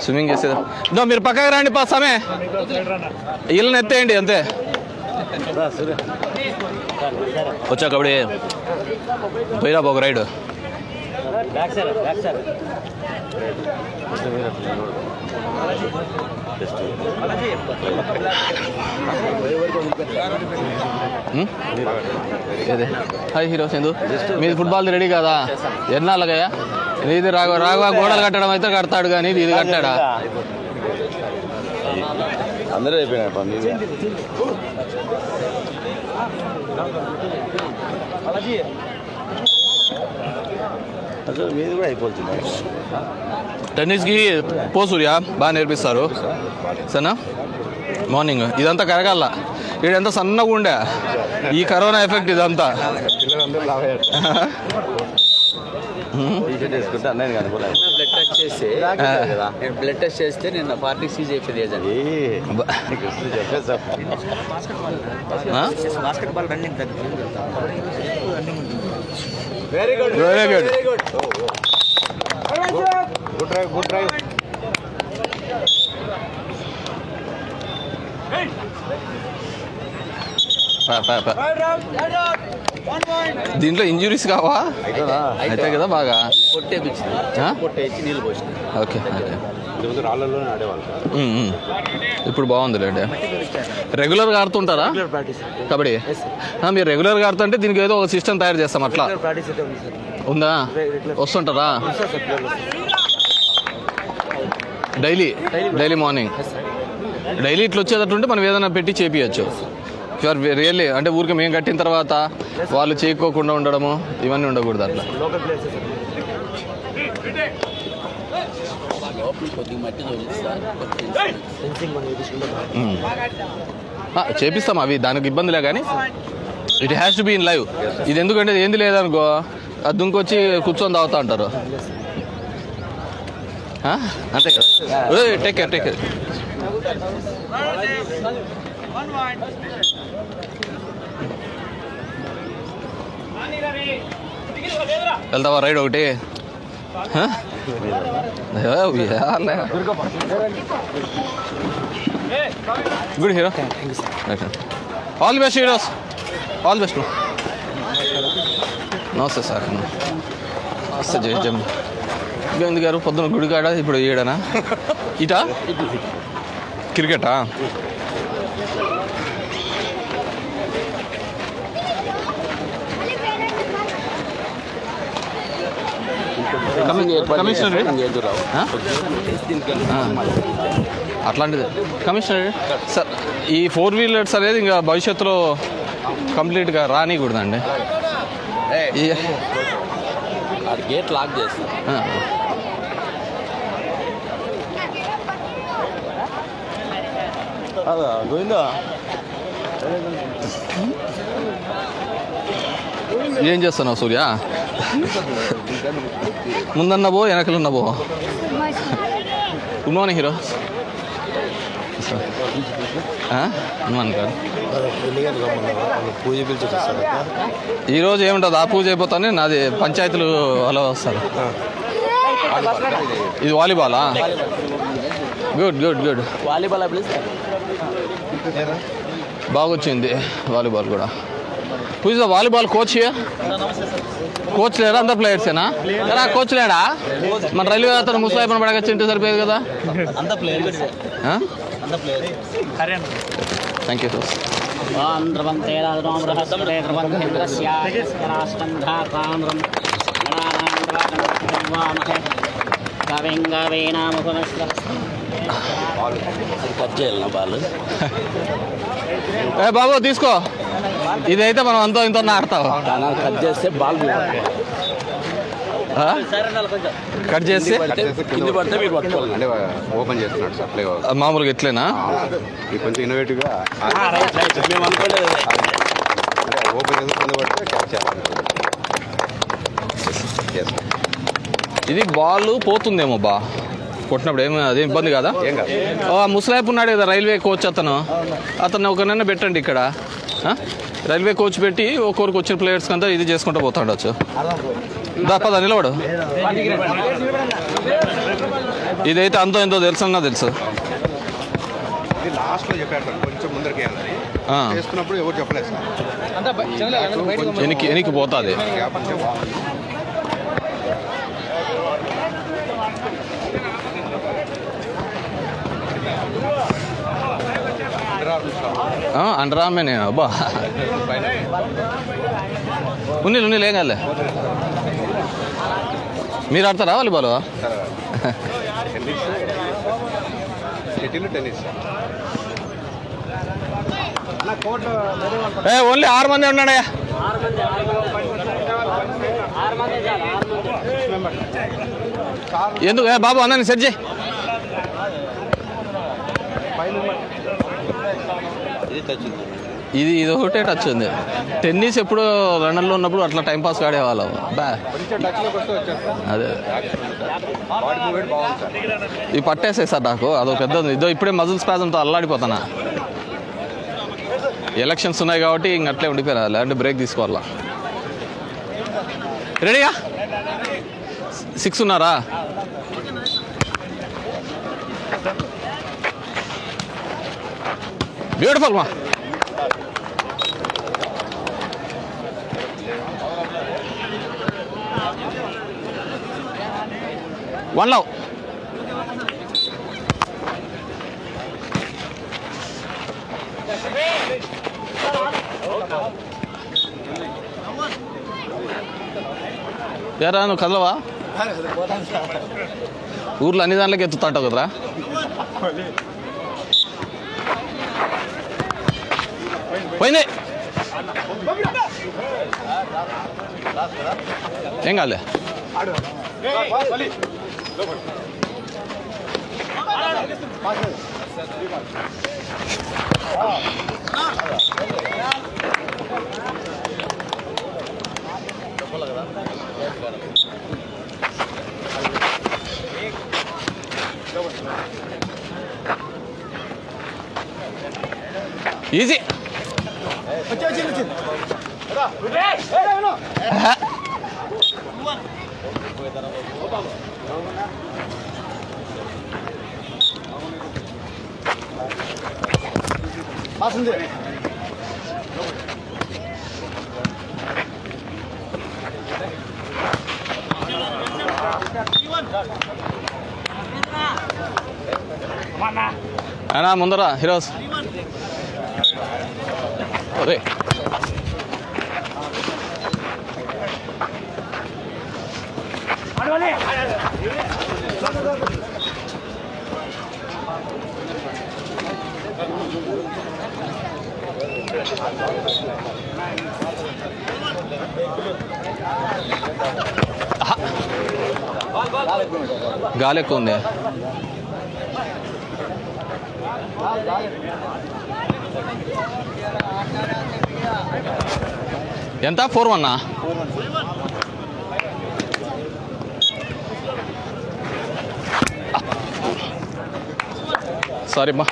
స్విమ్మింగ్ చేసేది. నో మీరు పక్కకి రండి. సమయ ఇళ్ళని ఎత్తేయండి అంతే. వచ్చా కబడ్డీ పోయిరా ఒక రైడ్. హాయ్ హీరో సింధు, మీది ఫుట్బాల్ది రెడీ కదా? ఎన్నాళ్ళకయ్యా? నీది రాఘవ గోడలు కట్టడం అయితే కడతాడు, కానీ ఇది కట్టాడా? అందరూ అయిపోయినాయి పని అసలు మీది కూడా అయిపోతుంది టెన్నిస్కి పో సూర్య బాగా నేర్పిస్తారు సరేనా మార్నింగ్ ఇదంతా కరగాల వీడంతా సన్నగా ఉండే ఈ కరోనా ఎఫెక్ట్ ఇదంతా పిల్లలందరూ లావయ్యారు. వేసుకుంటే అన్నయ్య కనుకోలేదు బ్లడ్ టెస్ట్ చేస్తే నేను బ్లడ్ టెస్ట్ చేస్తే నిన్న 46 అయిపోయింది ఏజ్ అని. చెప్పేసా basketball running very good good drive good drive. దీంట్లో ఇంజురీస్ కావా అయితే కదా బాగా పొట్టేపించింది ఆ? పొట్టేసి నీళ్ళు పోసింది. ఓకే ఇంతకుముందు రాళ్ళల్లోనే ఆడేవాళ్ళు సార్. ఇప్పుడు బాగుందిలేండి రెగ్యులర్గా ఆడుతుంటారా కబడ్డీ మీరు రెగ్యులర్గా ఆడుతుంటే దీనికి ఏదో ఒక సిస్టమ్ తయారు చేస్తాం అట్లా ఉందా వస్తుంటారా డైలీ మార్నింగ్ డైలీ ఇట్లా వచ్చేటట్టుంటే మనం ఏదైనా పెట్టి చేపియచ్చు యూఆర్ రియల్లీ అంటే ఊరికి మేము కట్టిన తర్వాత వాళ్ళు చేయకోకుండా ఉండడము ఇవన్నీ ఉండకూడదు అట్లా కొద్దిగా మట్టి తోలిస్తారు. చేపిస్తాం అవి దానికి ఇబ్బందిలే కానీ it has to be in live ఇది ఎందుకంటే ఏంది లేదనుకో అది దుంకొచ్చి కూర్చొని తాగుతా అంటారు అంతే కదా టేక్ కేర్ వెళ్తావా రైడ్ ఒకటి good hero all the best heroes all the best నమస్తే సార్ నమస్తే జయం గోవింద్ గారు పొద్దున గుడికాడ ఇప్పుడు ఈడనా ఇటా క్రికెటా కమిషనర్ అట్లాంటిది కమిషనర్ సార్ ఈ 4 వీలర్స్ అనేది ఇంకా భవిష్యత్తులో కంప్లీట్గా రానికూడదండి గేట్ లాక్ చేస్తారు. గోవిందా ఏం చేస్తున్నావు సూర్య ముందన్న పో వెనకలున్న పో గుడ్ మార్నింగ్ హీరో హనుమాన్ గారు పూజ పిలిచి ఈరోజు ఏముంటుంది ఆ పూజ అయిపోతానే నాది పంచాయతీలు అలా వస్తారు ఇది వాలీబాలా good good good volleyball please బాగొచ్చింది వాలీబాల్ కూడా పూజ వాలీబాల్ కోచ్ కోచ్ లేడా అందరు ప్లేయర్సేనా ఎలా కోచ్ లేడా మన రైల్వే అతను ముసాయిపన పడగచ్చింటే సరిపోయేది కదా థ్యాంక్ యూ సార్ ఆంధ్రవంతే రాజనో బృహస్పతే ధ్రువంద్రస్య రాష్ట్రంధాకాంధ్రం గణానాంధ్రామహే కవింగవీనాముపమస్కర కట్ చేయాలి నా బాల్. ఏ బాబు తీసుకో ఇదైతే మనం అంతో ఇంతో ఆడతావు కట్ చేస్తే బాల్ కట్ చేసి కింద పడితే మీరు పట్టుకోవాలి. అంటే ఓపెన్ చేస్తున్నాడు సార్ ప్లే మామూలుగా ఎట్లేనా ఇది కొంచెం ఇన్నోవేటివ్గా మేము అనుకోలేదు. అంటే ఓపెన్ చేసి కింద పడితే క్యాచ్ చేయాలి. ఇది బాల్ పోతుందేమో బా కొట్టినప్పుడు ఏమి అదేం ఇబ్బంది కదా ఏం కాదు. ముసలాయిపు ఉన్నాడు కదా రైల్వే కోచ్ అతను ఒకనైనా పెట్టండి ఇక్కడ రైల్వే కోచ్ పెట్టి ఒక్కొక్కరికి వచ్చిన ప్లేయర్స్కి అంతా ఇది చేసుకుంటూ పోతా ఉండొచ్చు పద నిలబడు ఇదైతే అంతో ఎంతో తెలుసన్నా తెలుసు ఇది లాస్ట్లో చెప్పారు సార్ కొంచెం ముందరికి వెళ్ళాలి చేసుకున్నప్పుడు ఎవరు చెప్పలేదు సార్ ఎనికి పోతుంది గ్యాప్ ఉంటే బాగుంది. అండర్ ఆర్మే నేను అబ్బా ఉన్నీళ్ళు ఏం కాలే మీరు ఆడతారా volleyball tennis shuttle tennis sir only 6 మంది ఉన్నాడయ్యా. ఎందుకు బాబు అందరిని సెట్ చేయి. ఇది ఒకటే టచ్ ఉంది. టెన్నిస్ ఎప్పుడు లండన్లో ఉన్నప్పుడు అట్లా టైంపాస్ ఆడేవాళ్ళం. అదే ఇవి పట్టేసాయి సార్ నాకు. అదో పెద్ద ఇదో ఇప్పుడే మజిల్ స్పాజంతో అల్లాడిపోతానా. ఎలక్షన్స్ ఉన్నాయి కాబట్టి ఇంక అట్లే ఉండిపోయినా, లేదంటే బ్రేక్ తీసుకోవాలా. రెడీగా 6 ఉన్నారా? బ్యూటిఫుల్ మా. One love. ఏరా నువ్వు కదలవా? ఊర్లో అన్ని దాంట్లోకి ఎత్తుతాంటావు కదరా. పోయింది, ఏం కాలే. ఈజీ. అన్నా ముందర హీరోస్. అదే గాలి ఎక్కువ ఉంది. ఎంత 4-1? సారీ అమ్మా.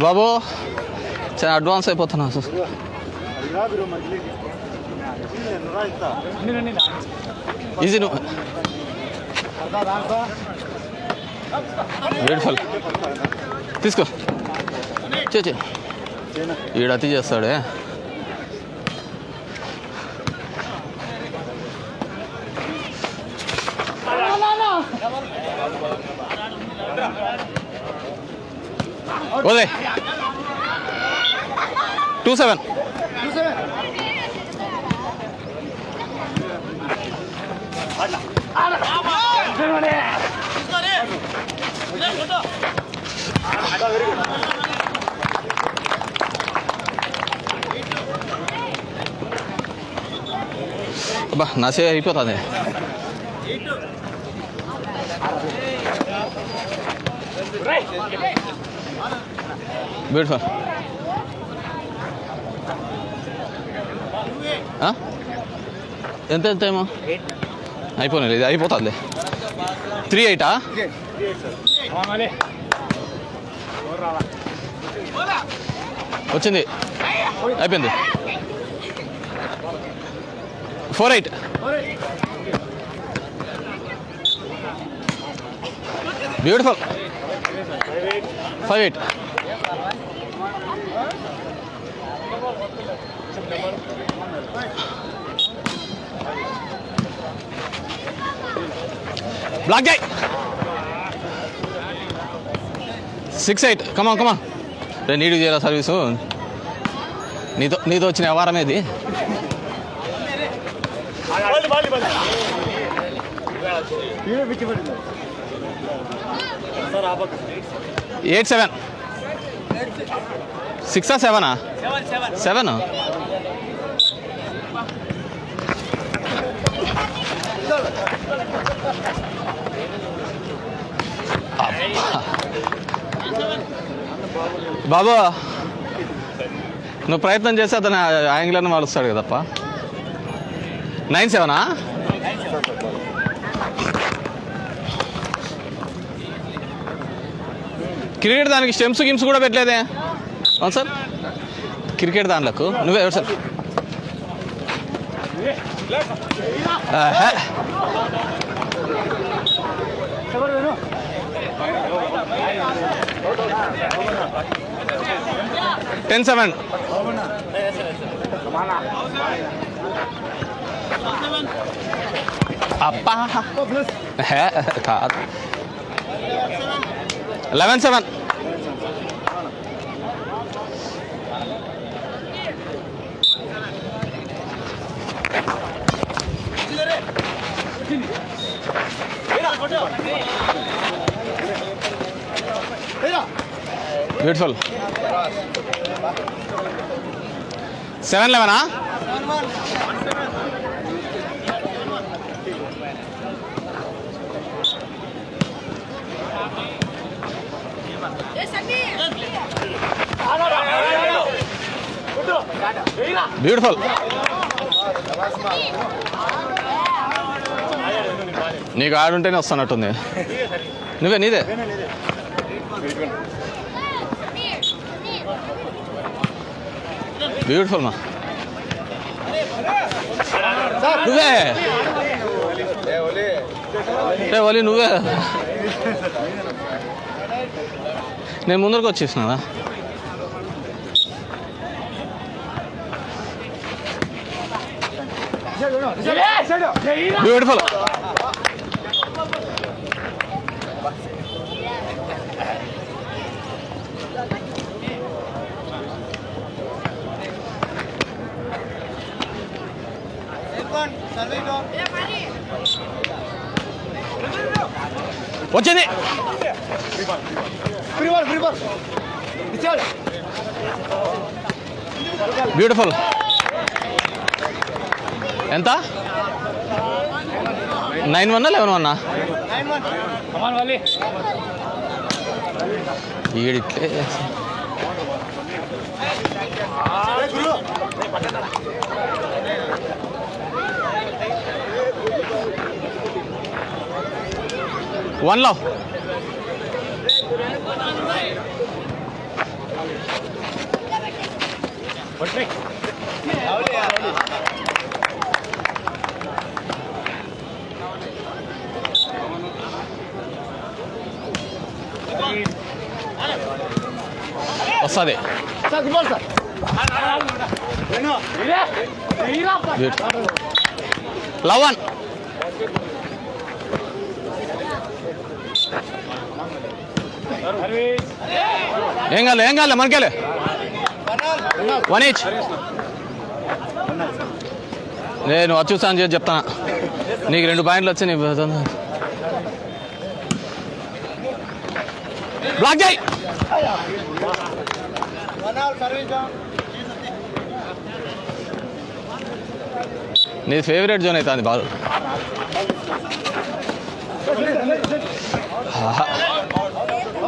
బాబు చాలా అడ్వాన్స్ అయిపోతున్నా సార్. ఈజీ నువ్వు బ్యూటిఫుల్ తీసుకో. చే ఈడ అతి చేస్తాడే. ఓదే 2-7. అబ్బా నాసే అయిపోతుంది. బ్యూటిఫుల్. ఎంత ఏమో అయిపోయినాయి. ఇది అయిపోతుంది. 3-8 వచ్చింది. అయిపోయింది. 4-8. బ్యూటిఫుల్. 5-8. బ్లాక్ జాయ్. 6-8 కమా రే నీడు చేయాల సర్వీసు నీతో వచ్చిన వ్యవహారం ఏది 8-7 6 7 7 బాబు నువ్వు ప్రయత్నం చేస్తే అతను యాంగిలర్ని మారుస్తాడు కదప్ప 9-7 క్రికెట్ దానికి స్టెమ్స్ గిమ్స్ కూడా పెట్టలేదే అవును సార్ క్రికెట్ దాంట్లోకి నువ్వే ఎవరు సార్ టెన్ 7 అబ్బా కాదు 11-7 బ్యూటిఫుల్ 7-11 బ్యూటిఫుల్ నీకు ఆడుంటేనే వస్తున్నట్టుంది నీదే బ్యూటిఫుల్ మా నువ్వే ఓలీ నువ్వే నేను ముందరకు వచ్చేసినా బ్యూటిఫుల్ వచ్చింది బ్యూటిఫుల్ ఎంత 9-1 11-1 ఈడిట్లే వన్లో వస్తుంది లవన్ ఏం కాలే మనకెళ్ళే 1 each నేను వచ్చూసాను చేసి చెప్తాను నీకు 2 పాయింట్లు వచ్చి నీ బ్లాక్ చేయి నీ ఫేవరెట్ జోన్ అవుతుంది బాల్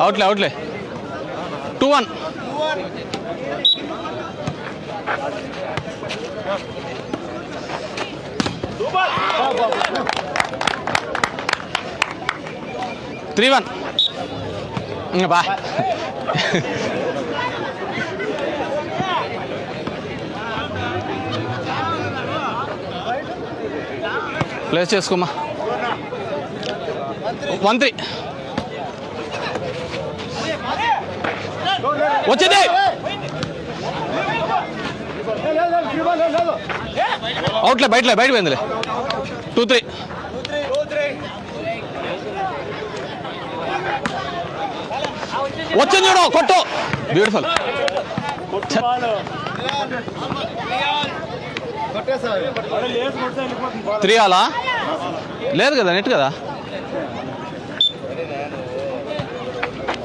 అవుట్లే 2-1 3-1 బా ప్లేస్ చేసుకోమా 1-3 వచ్చింది అవుట్లే బయట పోయిందిలే 2-3 3-1 వచ్చింది చూడు కొట్టు బ్యూటిఫుల్ త్రీ ఆలా లేదు కదా నెట్ కదా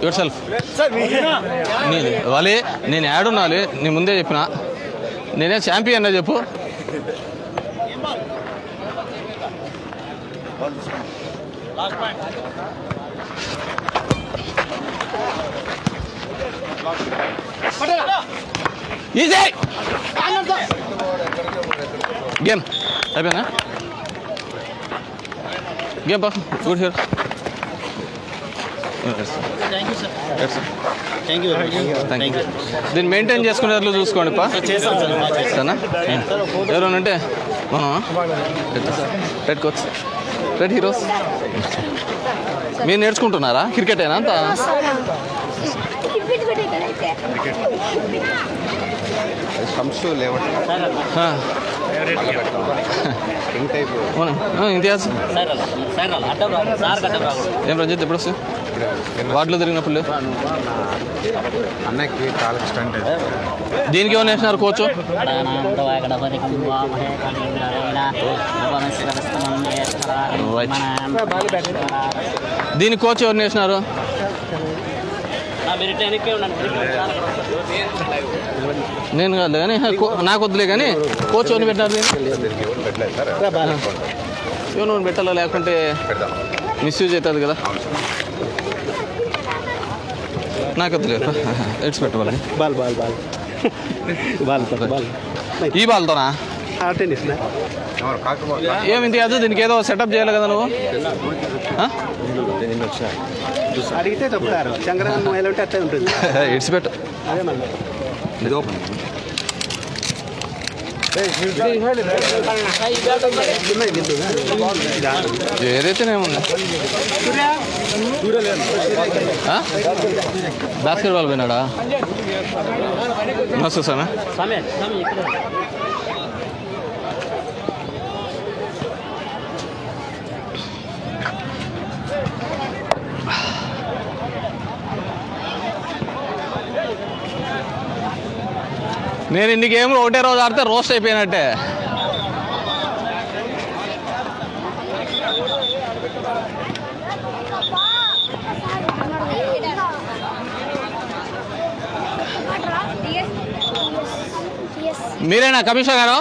యువర్ సెల్ఫ్ వాళ్ళే నేను యాడున్నాలి నీ ముందే చెప్పిన నేనే ఛాంపియన్ అనే చెప్పు ఈజీ గేమ్ అయిపోయిందా గేమ్ పా good here thank you thank you దీన్ని మెయింటైన్ చేసుకునేట్లు చూసుకోండి పా సరేనా ఎవరైనా ఉంటే మనం రెడ్ కోచ్ రెడ్ హీరోస్ మీరు నేర్చుకుంటున్నారా క్రికెట్ అయినా అంతా స్టంప్స్ లేవండి టైప్ ఇంతియాజ్ ఏం రంజిత్ ఎప్పుడు వస్తుంది వార్డులో తిరిగినప్పుడు లేవు అన్నకి కాళ్ళకి స్టంట్ దీనికి ఏమైనా వేసినారు కోచ్ దీనికి కోచ్ ఎవరిని వేసినారు నేను కాదు కానీ నాకు వద్దులే కానీ కోచ్ ఎవరిని పెట్టినారు ఎవరు పెట్టాలో లేకుంటే మిస్యూజ్ అవుతుంది కదా నాకు వద్దులే ఎడ్స్ పెట్టవాలి ఈ బాల్తోనా ఏమింటి అది దీనికి ఏదో సెటప్ చేయాలి కదా నువ్వు అడిగితే చెప్తారు చంద్రబాబు ఎలా ఉంటే అట్లే ఉంటుంది ఇడ్స్ పెట్టు అదే మళ్ళీ ఇది ఓపెన్ ఏదైతేనేముంది బాస్కెట్ బాల్ పోయినాడా మస్తు సామె నేను ఇన్ని గేమ్లు ఒకటే రోజు ఆడితే రోస్ట్ అయిపోయినట్టే మీరేనా కమిషనర్ గారు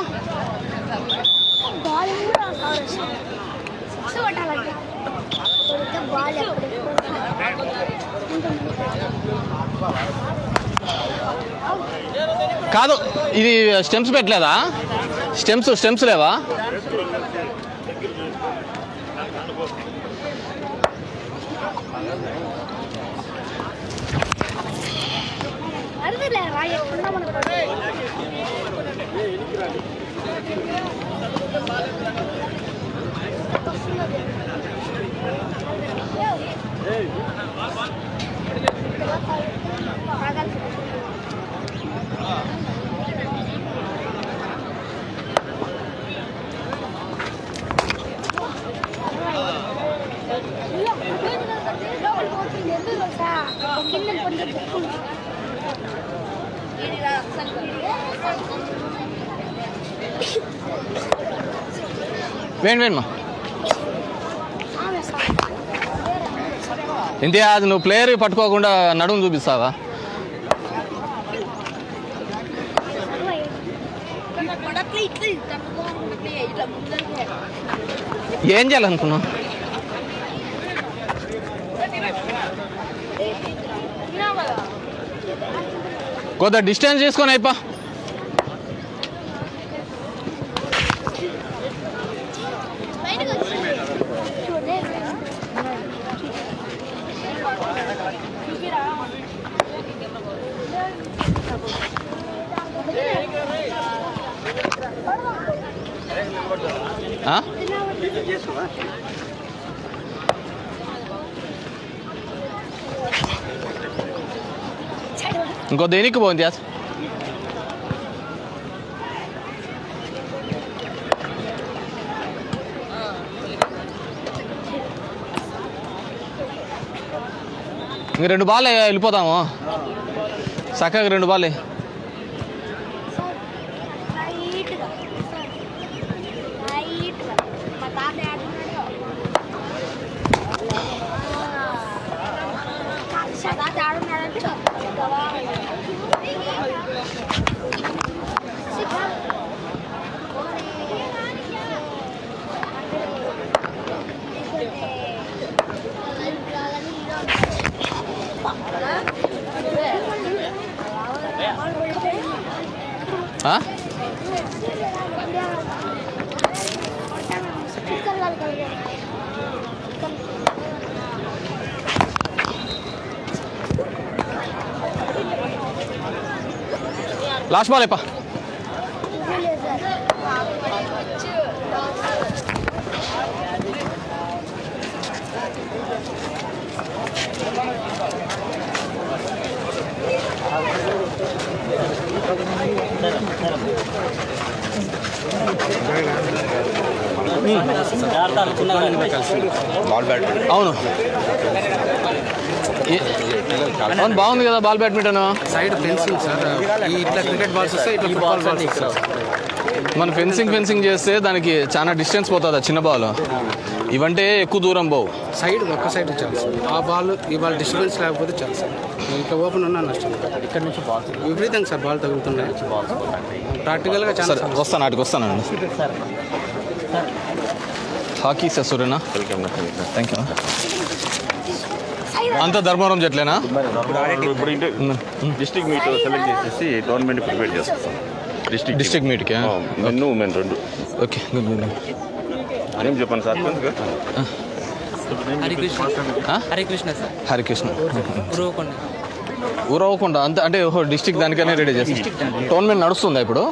కాదు ఇది స్టెమ్స్ పెట్టలేదా స్టెమ్స్ లేవా వేణమ్మా ఇంతే అది నువ్వు ప్లేయర్ పట్టుకోకుండా నడుము చూపిస్తావా ఏం చేయాలనుకున్నావు కొంత డిస్టెన్స్ చేసుకొని అయిపో ఇంకో దేనికి పోయింది యాస్ ఇంక 2 బాల్ వెళ్ళిపోతాము చక్కగా 2 బాల్ లాస్ట్ బాల్ అయిపా అవును అవును బాగుంది కదా ball badminton side fencing sir ఇట్లా క్రికెట్ బాల్స్ వస్తాయి ఇట్లా ఫుట్బాల్ బాల్స్ మనం ఫెన్సింగ్ చేస్తే దానికి చాలా డిస్టెన్స్ పోతుంది చిన్న బాల్ ఇవంటే ఎక్కువ దూరం పోవు సైడ్ ఒక్క సైడ్ చాలు సార్ ఆ బాల్ ఈ బాల్ డిస్టర్బెన్స్ లేకపోతే చాలు సార్ ఇట్లా ఓపెన్ ఉన్నా నష్టం ఇక్కడ నుంచి బాల్ విపరీతం సార్ బాల్ తగులుతున్నాయి ప్రాక్టికల్గా చాలా సరే వస్తాను నాటికి వస్తానండి హాకీ సూర్యనా థ్యాంక్ యూ అంతా ధర్మవరం జట్లేనా ఇప్పుడు డిస్ట్రిక్ట్ మీట్ సెలెక్ట్ చేసేసి టోర్నమెంట్ ప్రిపేర్ చేస్తాం డిస్ట్రిక్ట్ మీట్కి men women 2 okay good good ఏం చెప్పండి సార్ హరికృష్ణ సార్ హరికృష్ణ ఊరవకుండా అంత అంటే డిస్ట్రిక్ట్ దానికనే రెడీ చేసి టోర్నమెంట్ నడుస్తుందా ఇప్పుడు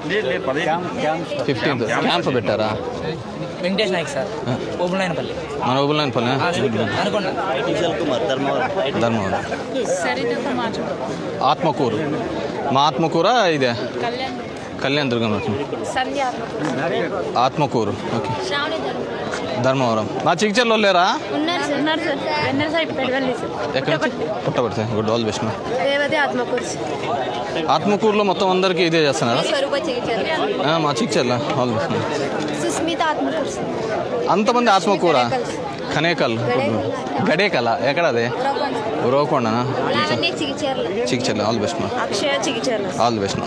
15th క్యాంప్ పెట్టారా వెంకటేష్ నాయక్ సార్ ఓబులైనపల్లి మన ఓబులైనపల్లి ధర్మవరం ఆత్మకూరు మా ఆత్మకూర ఇదే కళ్యాణ్ దుర్గం ఆత్మకూరు ఓకే ధర్మవరం మా చికిచర్లో లేరా ఎక్కడ పుట్టబడితే గుడ్ ఆల్ బెస్ట్ ఆత్మకూరులో మొత్తం అందరికీ ఇదే చేస్తున్నారా మా చికిచర్ల ఆల్ బెస్ట్ అంతమంది ఆత్మకూర కనేకల్ గడేకల్ ఎక్కడ అదే ఉరవకొండనా చికిచర్ల ఆల్ బెస్ట్ మా all the best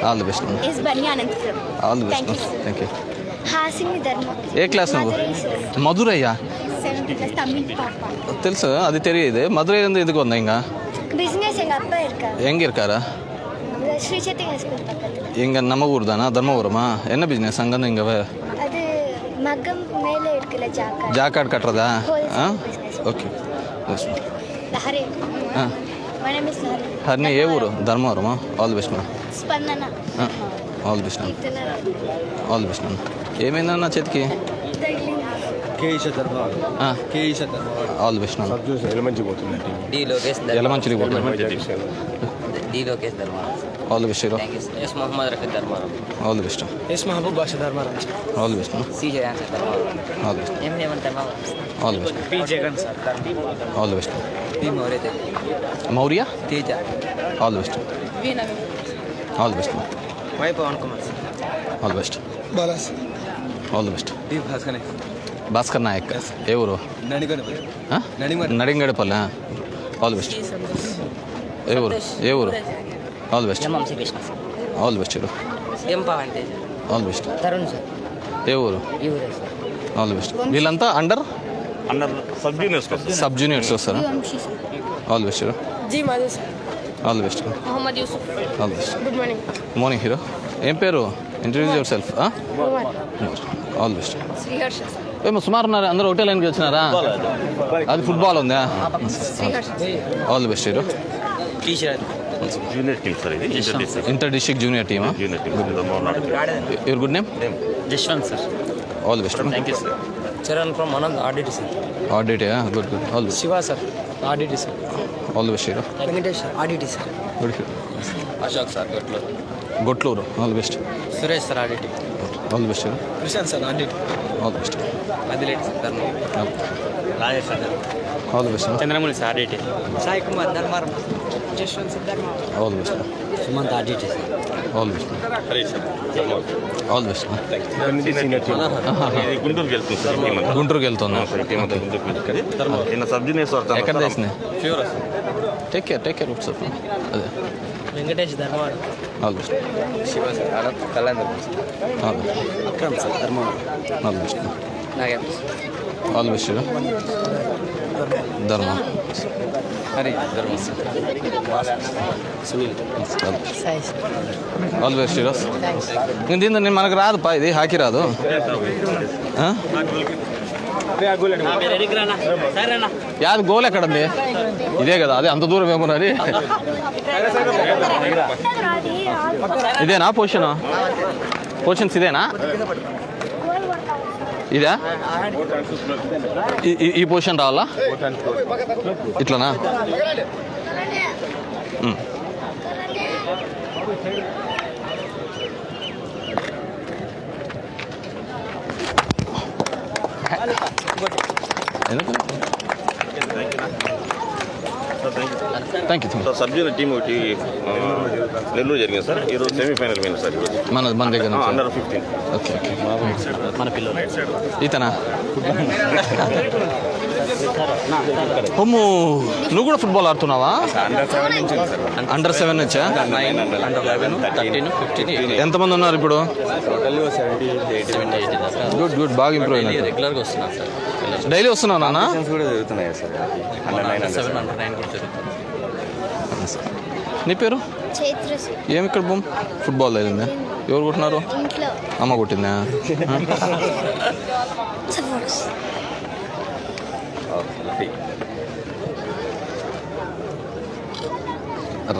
all the best all the best thank you A class నువ్వు మధురయ్యా తెలుసు అది తెలియదు மதுரை இருந்து இதுக்கு வந்தீங்க பிசினஸ் எங்க அப்பா இருக்காரு எங்க இருக்காரா ஸ்ரீ சக்தி ஹைஸ்கூல் பக்கத்துல எங்க நம்ம ஊர் தானா தர்மபுரமா என்ன பிசினஸ் அங்கேருந்து இங்கே அது மகம் மேலே இருக்குல்ல ஜாக்கார்டு கட்டுறதா okay Hari my name is Hari హరిని ఏ ఊరు ధర్మవరమా ఆల్ ది బెస్ట్ మా Spandana all the best all the best ఏమైందన్న చేతికి ఆల్ ది బెస్ట్ ఎలమంచి పోతుంది ఎలమంచిలి పోతుంది all the best S Mohammed Rafi Dharmavaram all the best S Mahaboob Basha Dharmaram all the best CJ answer Dharmavaram all the best M Revanth all the best P Jagan sir all the best P Maurya Maurya Teja all the best all the best Y Pavan Kumar sir all the best Balas all the best D Bhaskar Bhaskar Nayak ఏ ఊరు Nadingadapalli all the best ఏ ఊరు all the best Vamsi Krishna sir all the best M Pavan Teja all the best Tarun sir ఏ ఊరు ఈ ఊరే sir all the best వీళ్ళంతా under sub juniors sub juniors వస్తారా all the best G Madhav sir all the best Mohammed Yusuf all the best good morning morning hero ఏం పేరు introduce yourself all the best Sriharsha ఏమో సుమారు ఉన్నారు అందరూ ఒకటే లైన్కి వచ్చినారా అది ఫుట్బాల్ ఉందా all the best hero junior team sir ఇది ఇంటర్ డిస్ట్రిక్ట్ జూనియర్ టీమా junior team your good name Jashwanth sir all the best thank you sir Charan from Anand RDT sir RDT good good all the Shiva sir RDT sir all the best hero Venkatesh sir RDT sir good Ashok sir Gotluru Gotluru all the best Suresh sir RDT all the best Krishna sir RDT all the best అదిలేట్ sir ధర్మం Rajesh sir all the best Chandramouli sir RDT Sai Kumar Dharmaram Jashwanth sir ధర్మం all the best Sumanth RDT sir all the best all the best గుంటూరుకి వెళ్తుంది sir ఈ month. గుంటూరుకి వెళ్తున్నా sir ఈ month గుంటూరుకి వెళ్తుంది. నిన్న సబ్ జూనియర్స్ ఆడతాను ఎక్కడ సార్. చేసినాయి టేక్ కేర్ సార్ అదే Venkatesh Dharmavaram all the best Shiva sir Kalyan all the Akram sir Dharmavaram all the best Nagendra all the best Dharma Hari ధర్మం sir Sunil Sai all the best శ్రీరాస్ దీని మనకు రాదు పా ఇది హాకీ రాదు ఆ? యాది గోల్ ఎక్కడండి ఇదే కదా అదే అంత దూరం ఏమన్నది ఇదేనా పొజిషన్స్ ఇదేనా ఇదా ఈ పొజిషన్ రావాలా ఇట్లానా thank you sir sub junior team ఒకటి నెల్లూరు జరిగింది సార్. ఈరోజు సెమీఫైనల్ పోయింది సార్. ఈరోజు మన దగ్గర నుంచి అండర్ 15. ఓకే మన పిల్లలు ఇతనా హోము నువ్వు కూడా ఫుట్బాల్ ఆడుతున్నావా? అండర్ 7 నుంచా? ఎంతమంది ఉన్నారు ఇప్పుడు? గుడ్ బాగా ఇంప్రూవ్ అయినా. రెగ్యులర్గా వస్తున్నాను సార్ డైలీ వస్తున్నావు నాన్న? కూడా జరుగుతున్నాయి సార్. నీ పేరు చైత్ర ఏమి ఇక్కడ బొమ్మ ఫుట్బాల్ తగిలిందా? ఎవరు కొట్టినారు? ఇంట్లో అమ్మ కొట్టిందా? సపోర్ట్స్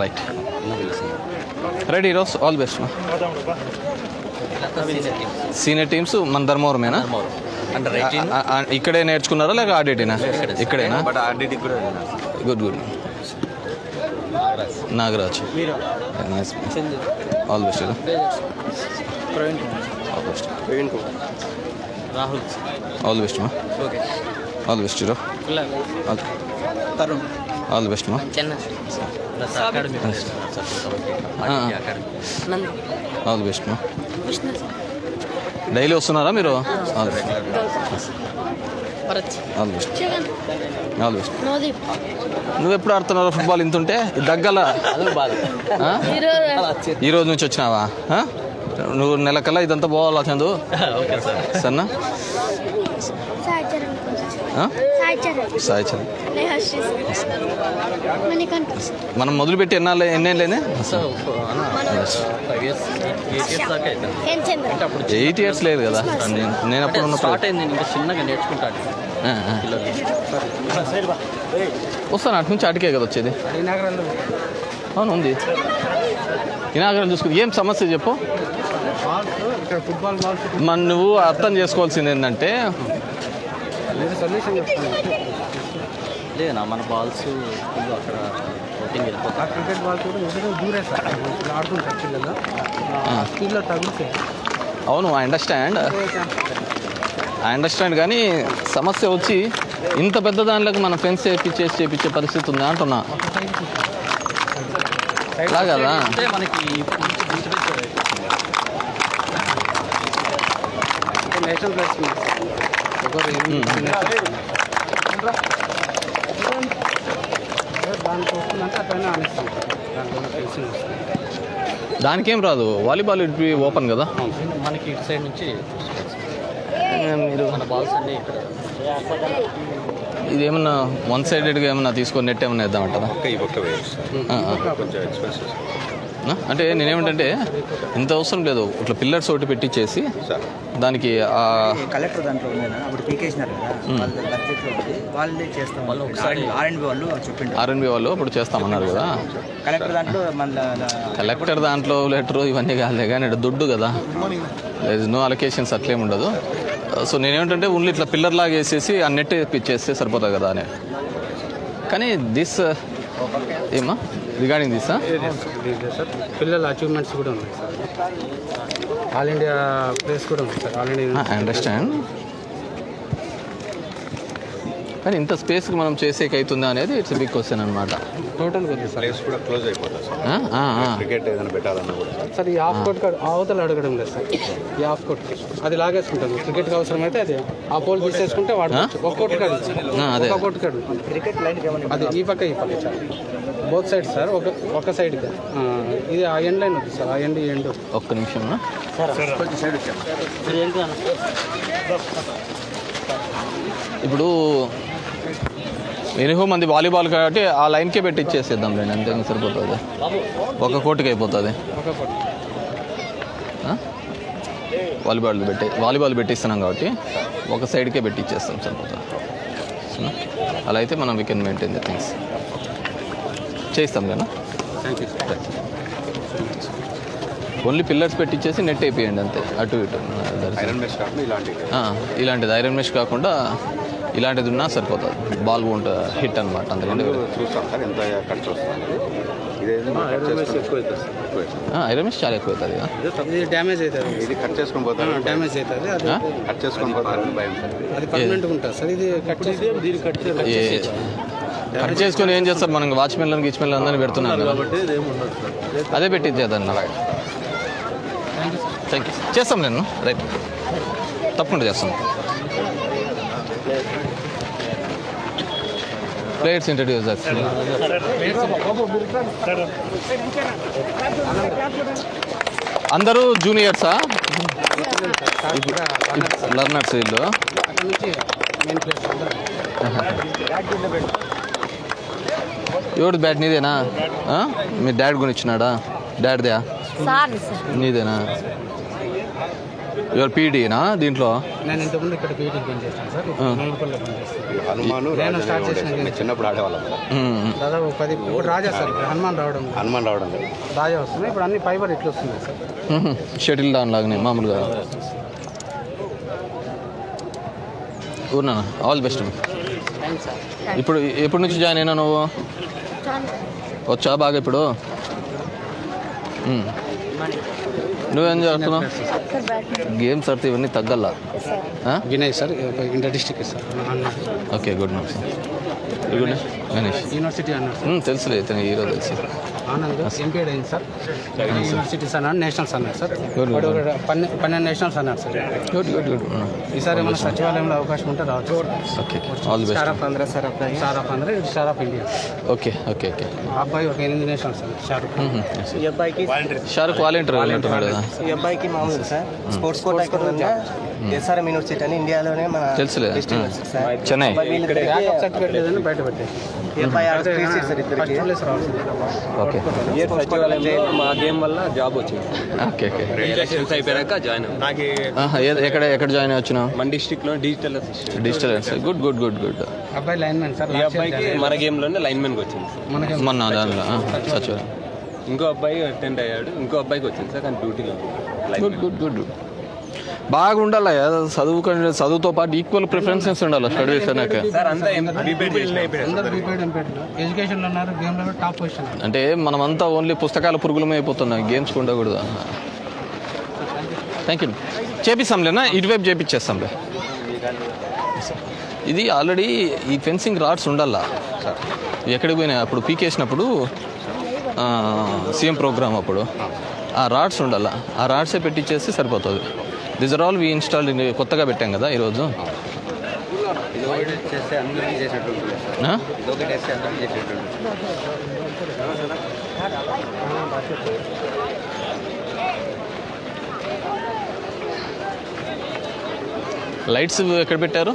రైట్ రెడీ ఈరోజు ఆల్ బెస్ట్. సీనియర్ టీమ్స్ మన ధర్మవరమేనా? అండర్ 18 ఇక్కడే నేర్చుకున్నారా లేక ఆడిటీనా? ఇక్కడేనా? Good Nagaraj all best Rahul all best మా okay all best Tarun all best మా చెన్నై అకాడమీ ఆల్ బెస్ట్ మా డైలీ వస్తున్నారా మీరు? All best Bharat all best Jagan all best. Navdeep నువ్వు ఎప్పుడు ఆడుతున్నావు ఫుట్బాల్? ఇంతుంటే దగ్గల ఈరోజు నుంచి వచ్చినావా? నువ్వు నెలకల్లా ఇదంతా పోవాలా చందు? ఓకే సార్ సన్నా సాయి చరణ్ సాయి చరణ్ మణికంఠ మనం మొదలుపెట్టి ఎన్నేళ్ళేనే? 5 years 8 years దాకా అవుతుంది హేమచంద్ర 8 years లేదు కదా నేను అప్పుడు ఉన్నప్పుడు. స్టార్ట్ అయింది ఇంకా చిన్నగా నేర్చుకుంటాను వస్తాను అటు నుంచి అటుకే కదా వచ్చేది. అవును ఉంది ఇనాగరం చూసుకుని ఏం సమస్య చెప్పు. ఇక్కడ ఫుట్బాల్ బాల్స్ మన నువ్వు అర్థం చేసుకోవాల్సింది ఏంటంటే సొల్యూషన్ చెప్తాను. లేదన్నా మన బాల్స్ అక్కడ కోటింగ్ వెళ్ళిపోతాయి. క్రికెట్ బాల్స్ కూడా ఎదురు దూరే సార్ ఆడుతుంటారు పిల్లలు స్కూల్లో తగులుతాయి. అవును ఐ అండర్స్టాండ్ కానీ సమస్య వచ్చి ఇంత పెద్ద దానిలోకి మనం ఫెన్స్ చేపించే పరిస్థితి ఉంది అంటున్నా. అలా కదా అంటే మనకి నేషనల్ ప్లేస్ దానికి వస్తుందంటే అట్లనే ఆనేస్తాం దాంట్లో ఫెన్సింగ్ వస్తుంది. దానికేం రాదు. వాలీబాల్ ఇటు ఓపెన్ కదా. మనకి ఇటు సైడ్ నుంచి మీరు మన బాల్స్ అన్నీ ఇక్కడ ఇది ఏమన్నా 1-sidedగా ఏమన్నా తీసుకొని నెట్ ఏమన్నా వేద్దామంటారా? కొంచెం ఎక్స్పెన్సివ్ అంటే నేనేమిటంటే ఇంత అవసరం లేదు. ఇట్లా పిల్లర్స్ ఒకటి పెట్టించేసి దానికి కలెక్టర్ దాంట్లో ఉందేనా అప్పుడు పీకేసినారు కదా వాళ్ళ బడ్జెట్లో ఉంది వాళ్ళే చేస్తాం వాళ్ళు ఒకసారి ఆర్ఎండ్బి వాళ్ళు చెప్పిండు ఆర్ఎన్బి వాళ్ళు అప్పుడు చేస్తామన్నారు కదా. కలెక్టర్ దాంట్లో మళ్ళీ కలెక్టర్ దాంట్లో లెటరు ఇవన్నీ కాదులే కానీ దుడ్డు కదా. నో అలొకేషన్స్ అట్లేం ఉండదు. సో నేనేమిటంటే ఓన్లీ ఇట్లా పిల్లర్ లాగా వేసేసి ఆ నెట్ ఇచ్చేస్తే సరిపోతుంది కదా అని. కానీ దిస్ ఏమా రిగార్డింగ్ దిస్ సార్ పిల్లల అచీవ్మెంట్స్ కూడా ఉన్నాయి సార్. ఆల్ ఇండియా ప్లేస్ కూడా ఉంది sir. All India I understand. కానీ ఇంత స్పేస్కి మనం చేసేకి అవుతుందా అనేది ఇట్స్ బిగ్ క్వశ్చన్ అనమాట. టోటల్ కొద్ది సార్. ప్లేస్ కూడా క్లోజ్ అయిపోతుంది సార్. క్రికెట్ ఏదైనా పెట్టాలన్నా కూడా సార్ ఈ హాఫ్ కోర్ట్ అవతల అడగడం లేదు సార్. ఈ హాఫ్ కోర్ట్ అది లాగేసుకుంటాం. క్రికెట్కి అవసరం అయితే అది ఆ పోల్ తీసేసుకుంటే వాడుకోవచ్చు. ఒక కోర్టు కాదు, అదే ఒక కోర్టు కాదు. క్రికెట్ లైన్ అది ఈ పక్క సార్. Both side sir. ఒక సైడ్కి ఇది ఆ ఎండ్ లైన్ వద్దు సార్. ఆ ఎండ్ ఈ ఎండ్. ఒక్క నిమిషం. కొంచెం సైడ్ వచ్చాం. ఇప్పుడు ఎనిహో మంది వాలీబాల్ కాబట్టి ఆ లైన్కే పెట్టి ఇచ్చేసేద్దాం లేండి, అంతే సరిపోతుంది. ఒక కోర్టుకి అయిపోతుంది. వాలీబాల్ పెట్టిస్తున్నాం కాబట్టి ఒక సైడ్కే పెట్టి ఇచ్చేస్తాం, సరిపోతుంది. అలా అయితే మనం we can maintain the things. చేస్తాం కదా. ఓన్లీ పిల్లర్స్ పెట్టించేసి నెట్ అయిపోయండి అంతే, అటు ఇటు. ఐరన్ మెష్ కాకుండా ఇలాంటిది ఐరన్ మెష్ కాకుండా ఇలాంటిది ఉన్నా సరిపోతుంది. బాల్ వోంట్ హిట్ అనమాట. అందుకని చూస్తాం సార్ ఎంత ఖర్చు వస్తుంది. ఐరన్ మెష్ చాలా ఎక్కువ అవుతుంది కదా. ఇది డ్యామేజ్ అవుతుంది. ఇది కట్ చేసుకొని పోతారు. డ్యామేజ్ అవుతుంది. అది కట్ చేసుకొని పోతారని భయం సార్. అది పర్మనెంట్గా ఉంటుంది సార్. ఇది కట్ చేసి దీన్ని కట్ కట్ చేసుకొని ఏం చేస్తారు, మనం వాచ్మెన్లను గిచ్మెన్లు అందరినీ పెడుతున్నారు కదా, అదే పెట్టించేదాన్ని. అలాగే థ్యాంక్ యూ. చేస్తాం నేను, రైట్, తప్పకుండా చేస్తాం. ప్లేయర్స్ ఇంట్రడ్యూస్ చేస్తాను. అందరూ జూనియర్సా? లర్నర్స్ వీళ్ళు. ఎవడు బ్యాట్ నీదేనా? మీ డాడీ కొని ఇచ్చినాడా? డాడీదా? నీదేనా? యువర్ పీడీనా దీంట్లో? నేను ఇంతకుముందు ఇక్కడ పీటీ పనిచేస్తాను సార్. హనుమాను చిన్నప్పుడు ఆడేవాళ్ళం దాదాపు 10. ఇప్పుడు రాజా సార్. హనుమాన్ రావడం రాజా వస్తుంది. ఇప్పుడు అన్ని ఫైబర్ ఇట్లా వస్తుంది సార్. షటిల్ దాని లాగానే మామూలుగా. ఊరినా ఆల్ ది బెస్ట్. ఇప్పుడు ఎప్పటి నుంచి జాయిన్ అయినా నువ్వు? వచ్చా బాగా ఇప్పుడు? నువ్వేం చేస్తున్నావు? గేమ్స్ ఆడితే ఇవన్నీ తగ్గల్లా. Vinay sir, inter district sir. Okay, good night sir. Good Ganesh. University అన్నారు తెలుసులే, ఇతను హీరో తెలుసు. ఆనంద్ ఎంపీడ్ అయింది సార్. యూనివర్సిటీస్ అన్నాడు, నేషనల్స్ అన్నారు సార్. 12 నేషనల్స్ అన్నారు సార్. గుడ్. ఈసారి ఏమైనా సచివాలయంలో అవకాశం ఉంటే రావచ్చు. Okay, all the best. Star of Andhra, star of India. Okay. అబ్బాయి ఒక 8 నేషనల్స్ సార్. షారుఖ్ వాలంటీర్ ఉన్నట్టున్నాడు కదా. ఈ అబ్బాయికి మామూలు సార్ స్పోర్ట్స్ కోటా ఇక్కడ ఉందా? ఎస్ఆర్ఎం యూనివర్సిటీ అని ఇండియాలోనే మన తెలుసులే, చెన్నై. సర్టిఫికేట్ లేదని బయట పెట్టారు. ఓకే, మా గేమ్ వల్ల జాబ్ వచ్చింది. ఓకే. అయిపోయాక జాయిన్ ఎక్కడ జాయిన్ వచ్చినావు? మన డిస్ట్రిక్ట్ లో డిజిటల్. గుడ్. అబ్బాయి లైన్మెన్ సార్. ఈ అబ్బాయికి మన గేమ్ లోనే లైన్మెన్ వచ్చింది. మొన్న దానిలో సచివాలయం. ఇంకో అబ్బాయి అటెండ్ అయ్యాడు. ఇంకో అబ్బాయికి వచ్చింది సార్, కానీ డ్యూటీలో. గుడ్. బాగుండాలి చదువుతో పాటు ఈక్వల్ ప్రిఫరెన్సెస్ ఉండాలి స్టడీస్ అన్నాక. ఎడ్యుకేషన్లో ఉన్నారు, గేమ్లో టాప్ పొజిషన్. అంటే మనమంతా ఓన్లీ పుస్తకాల పురుగులమే అయిపోతున్నాం, గేమ్స్కి ఉండకూడదు. Thank you. చేపిస్తాంలేనా, ఇటువైపు చేపించేస్తాంలే. ఇది ఆల్రెడీ ఈ ఫెన్సింగ్ రాడ్స్ ఉండాలా సార్. ఎక్కడికి పోయినా అప్పుడు పీకేసినప్పుడు సీఎం ప్రోగ్రామ్ అప్పుడు ఆ రాడ్స్ ఉండాలా, ఆ రాడ్సే పెట్టించేస్తే సరిపోతుంది. This are all we install కొత్తగా పెట్టాం కదా ఈరోజు. లైట్స్ ఎక్కడ పెట్టారు?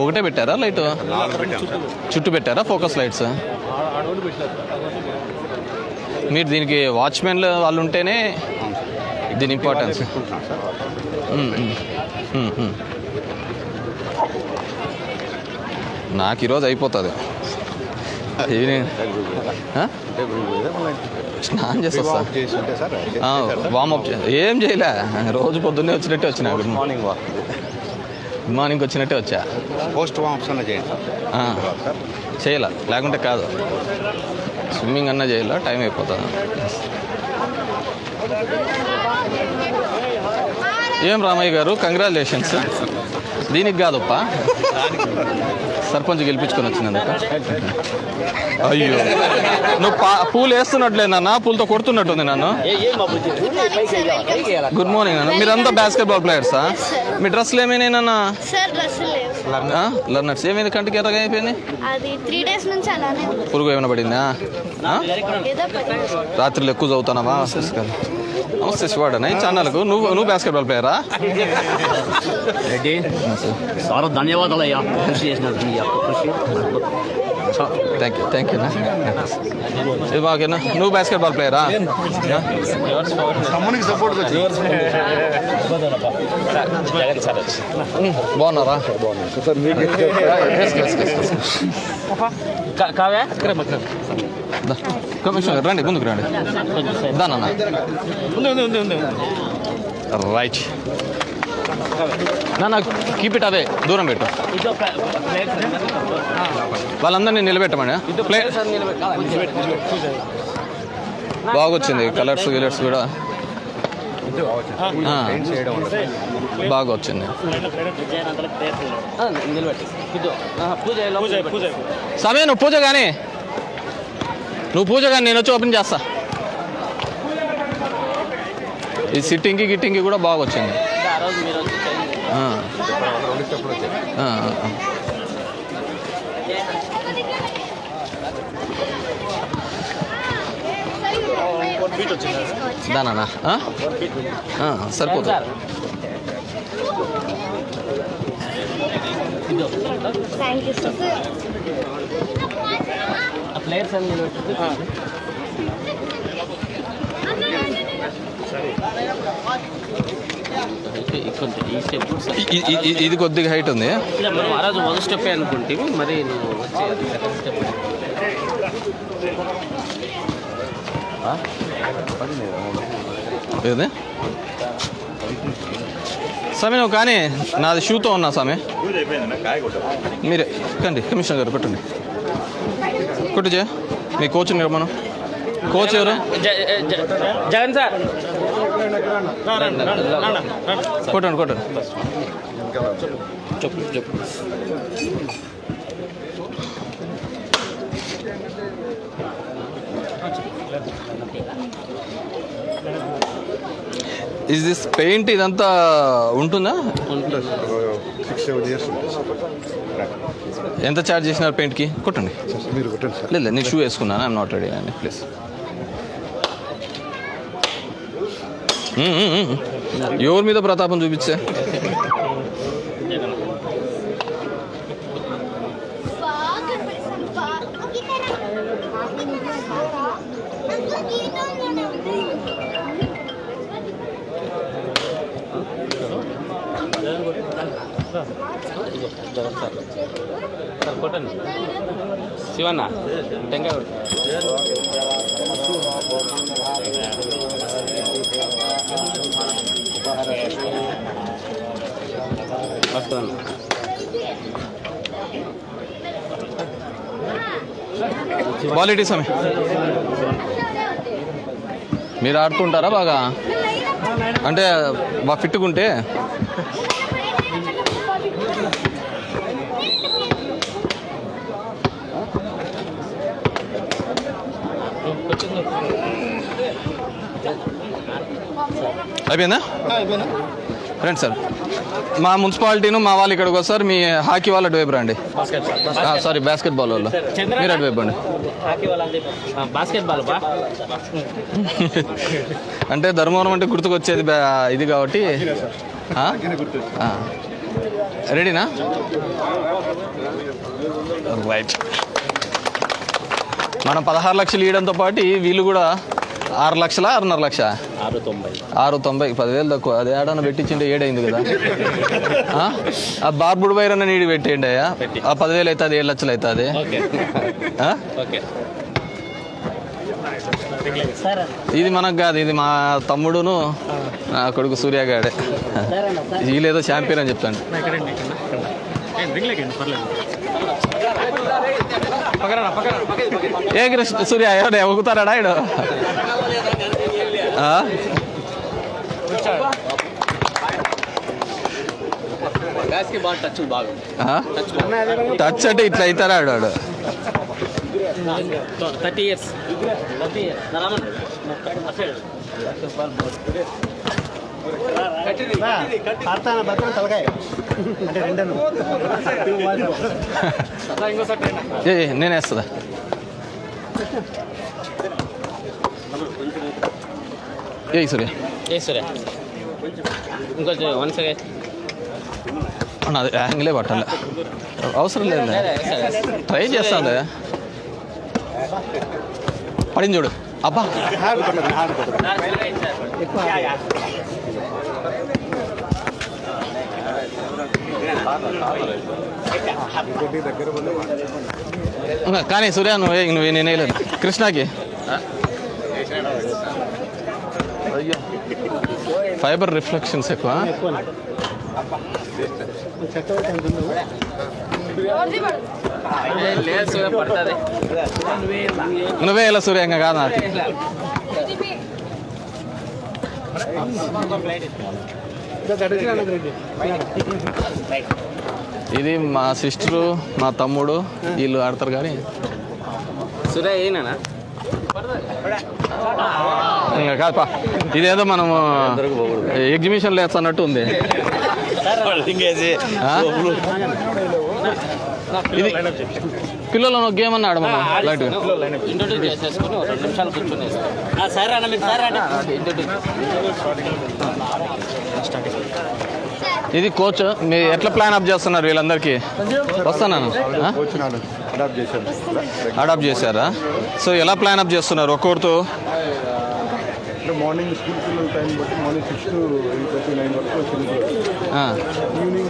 ఒకటే పెట్టారా లైట్? చుట్టూ పెట్టారా ఫోకస్ లైట్స్? మీరు దీనికి వాచ్మెన్లు వాళ్ళు ఉంటేనే దీని ఇంపార్టెన్స్. నాకు ఈరోజు అయిపోతుంది. ఈవినింగ్ స్నానం చేసి వస్తా. వార్మప్ ఏం చేయలే, రోజు పొద్దున్నే వచ్చినట్టే వచ్చినా. గుడ్ మార్నింగ్ వచ్చినట్టే వచ్చా. పోస్ట్ వార్మప్స్ చేయాలి, చేయాల లేకుంటే కాదు. స్విమ్మింగ్ అన్నా చేయాలా, టైం అయిపోతుంది. ఏం రామయ్య గారు, కంగ్రాచులేషన్స్. దీనికి కాదప్ప, సర్పంచ్ గెలిపించుకొని వచ్చినందుక. అయ్యో, నువ్వు పూలు వేస్తున్నట్లేదన్నా, పూలతో కొడుతున్నట్టుంది నన్ను. గుడ్ మార్నింగ్ అన్న. మీరంతా బాస్కెట్బాల్ ప్లేయర్సా? మీ డ్రెస్సులు ఏమైనాయన్నా? లర్నర్స్. ఏమైంది కంటికి ఎర్రగా అయిపోయింది? అది 3 days నుంచి అలానే పురుగు ఏమైనా పడిందా? రాత్రిలో ఎక్కువ చదువుతానావా? నమస్తే శివాడనా. ఛానల్కు నువ్వు బాస్కెట్బాల్ ప్లేయరా? రెడ్డి సార్ ధన్యవాదాలయ్యా, కృషి చేసినందుకు మీ యొక్క కృషి. Thank you. ఇది బాగేనా? నువ్వు బాస్కెట్బాల్ ప్లేయరా? బాగున్నారా? కమిషనర్ రండి, ముందుకు రండి. దానన్నా రైట్. నా కీప్ ఇట్ అవే, దూరం పెట్టు. వాళ్ళందరినీ నిలబెట్టమని. బాగొచ్చింది కలర్స్ గిలర్స్ కూడా బాగా వచ్చింది. సమయం నువ్వు పూజ కానీ నేను వచ్చి ఓపెన్ చేస్తా. ఈ సిట్టింగ్కి గిట్టింగ్కి కూడా బాగా వచ్చింది. దానా సరిపోతుంది. ఇది కొద్దిగా హైట్ ఉంది. మనం ఆ రోజు మొదటి స్టెప్ అనుకుంటే మరి నువ్వు వచ్చి సెకండ్ స్టెప్ ఏది స్వామి నువ్వు కానీ నాది షూతో ఉన్నా స్వామి. మీరే కండి కమిషనర్ గారు కొట్టండి. కొట్టు చే మీ కోచ్ మనం. కోచ్ ఎవరు? జగన్ సార్. కొట్టండి. చెప్పు. ఇస్ దిస్ పెయింట్ ఇదంతా ఉంటుందా? 6-7 years ఉంటుంది. ఎంత ఛార్జ్ చేసినారు పెయింట్కి? కొట్టండి. మీరు కొట్టండి సార్. లేదు నేను షూ వేసుకున్నాను. ఐఎమ్ నాట్ రెడీ అండి ప్లీజ్. ఎవరి మీద ప్రతాపం చూపించే? కొట్టండి శివన్న టెంకాయ వస్తాను. క్వాలిటీ సమయం మీరు ఆడుతుంటారా బాగా? అంటే బాగా ఫిట్టుకుంటే అయిపోయిందా? రండి సార్. మా మున్సిపాలిటీను మా వాళ్ళు ఇక్కడికి వస్తారు. మీ హాకీ వాళ్ళు అటువైపు రండి. సారీ బాస్కెట్బాల్ వాళ్ళు మీరు అటువైపు అండి. అంటే ధర్మవరం అంటే గుర్తుకొచ్చేది ఇది కాబట్టి. రెడీనా? రైట్. మనం 16 లక్షలు ఇవ్వడంతో పాటు వీళ్ళు కూడా 6 లక్షలా 6.5 లక్ష 690 10,000 తక్కువ. అది ఏడన్నా పెట్టించిండే 7 అయింది కదా. ఆ బార్బుడ్ వైర్ అన్న నీడి పెట్టేయండి అయ్యా. ఆ 10,000 అవుతుంది, 7 లక్షలు అవుతుంది. ఇది మనకు కాదు, ఇది మా తమ్ముడును నా కొడుకు సూర్యగాడే. వీళ్ళేదో ఛాంపియన్ అని చెప్తాను. ఏ కృష్ణ సూర్య ఎవరు ఎగుతారా ఇడు టచ్ అంటే ఇట్లా అవుతారా ఆడు 30 years. నేను వేస్తుందా ఏ సూర్య ఇంకొంచెం 1 second. అది యాంగిలే పట్టాలి అవసరం లేదు ట్రై చేస్తాను పడింది చూడు అబ్బా కానీ సూర్య నువ్వు నేనేయలేదు కృష్ణకి ఫైబర్ రిఫ్లెక్షన్స్ ఎక్కువ నువ్వే ఇలా సూర్య ఇంకా కాదు నాకు ఇది మా సిస్టరు మా తమ్ముడు వీళ్ళు ఆడతారు కానీ సూర్య ఏనా ఇంకా కాదుపా ఇదేదో మనము ఎగ్జిబిషన్ లేస్తున్నట్టు ఉంది ఇది పిల్లలు గేమ్ అన్న ఆడమా లైట్ ఇంట్రొడ్యూస్ చేసేసుకుని 2 నిమిషాలు కూర్చొని సార్ అన్న మీరు సార్ ఇది కోచ్ మీరు ఎట్లా ప్లాన్ అప్ చేస్తున్నారు వీళ్ళందరికీ వస్తాను అడాప్ట్ చేశారా సో ఎలా ప్లాన్ అప్ చేస్తున్నారు ఒక్కొక్కరితో మార్నింగ్ స్కూల్ పిల్లల టైం బట్టి మార్నింగ్ 6 to 8:30-9 వరకు ఈవినింగ్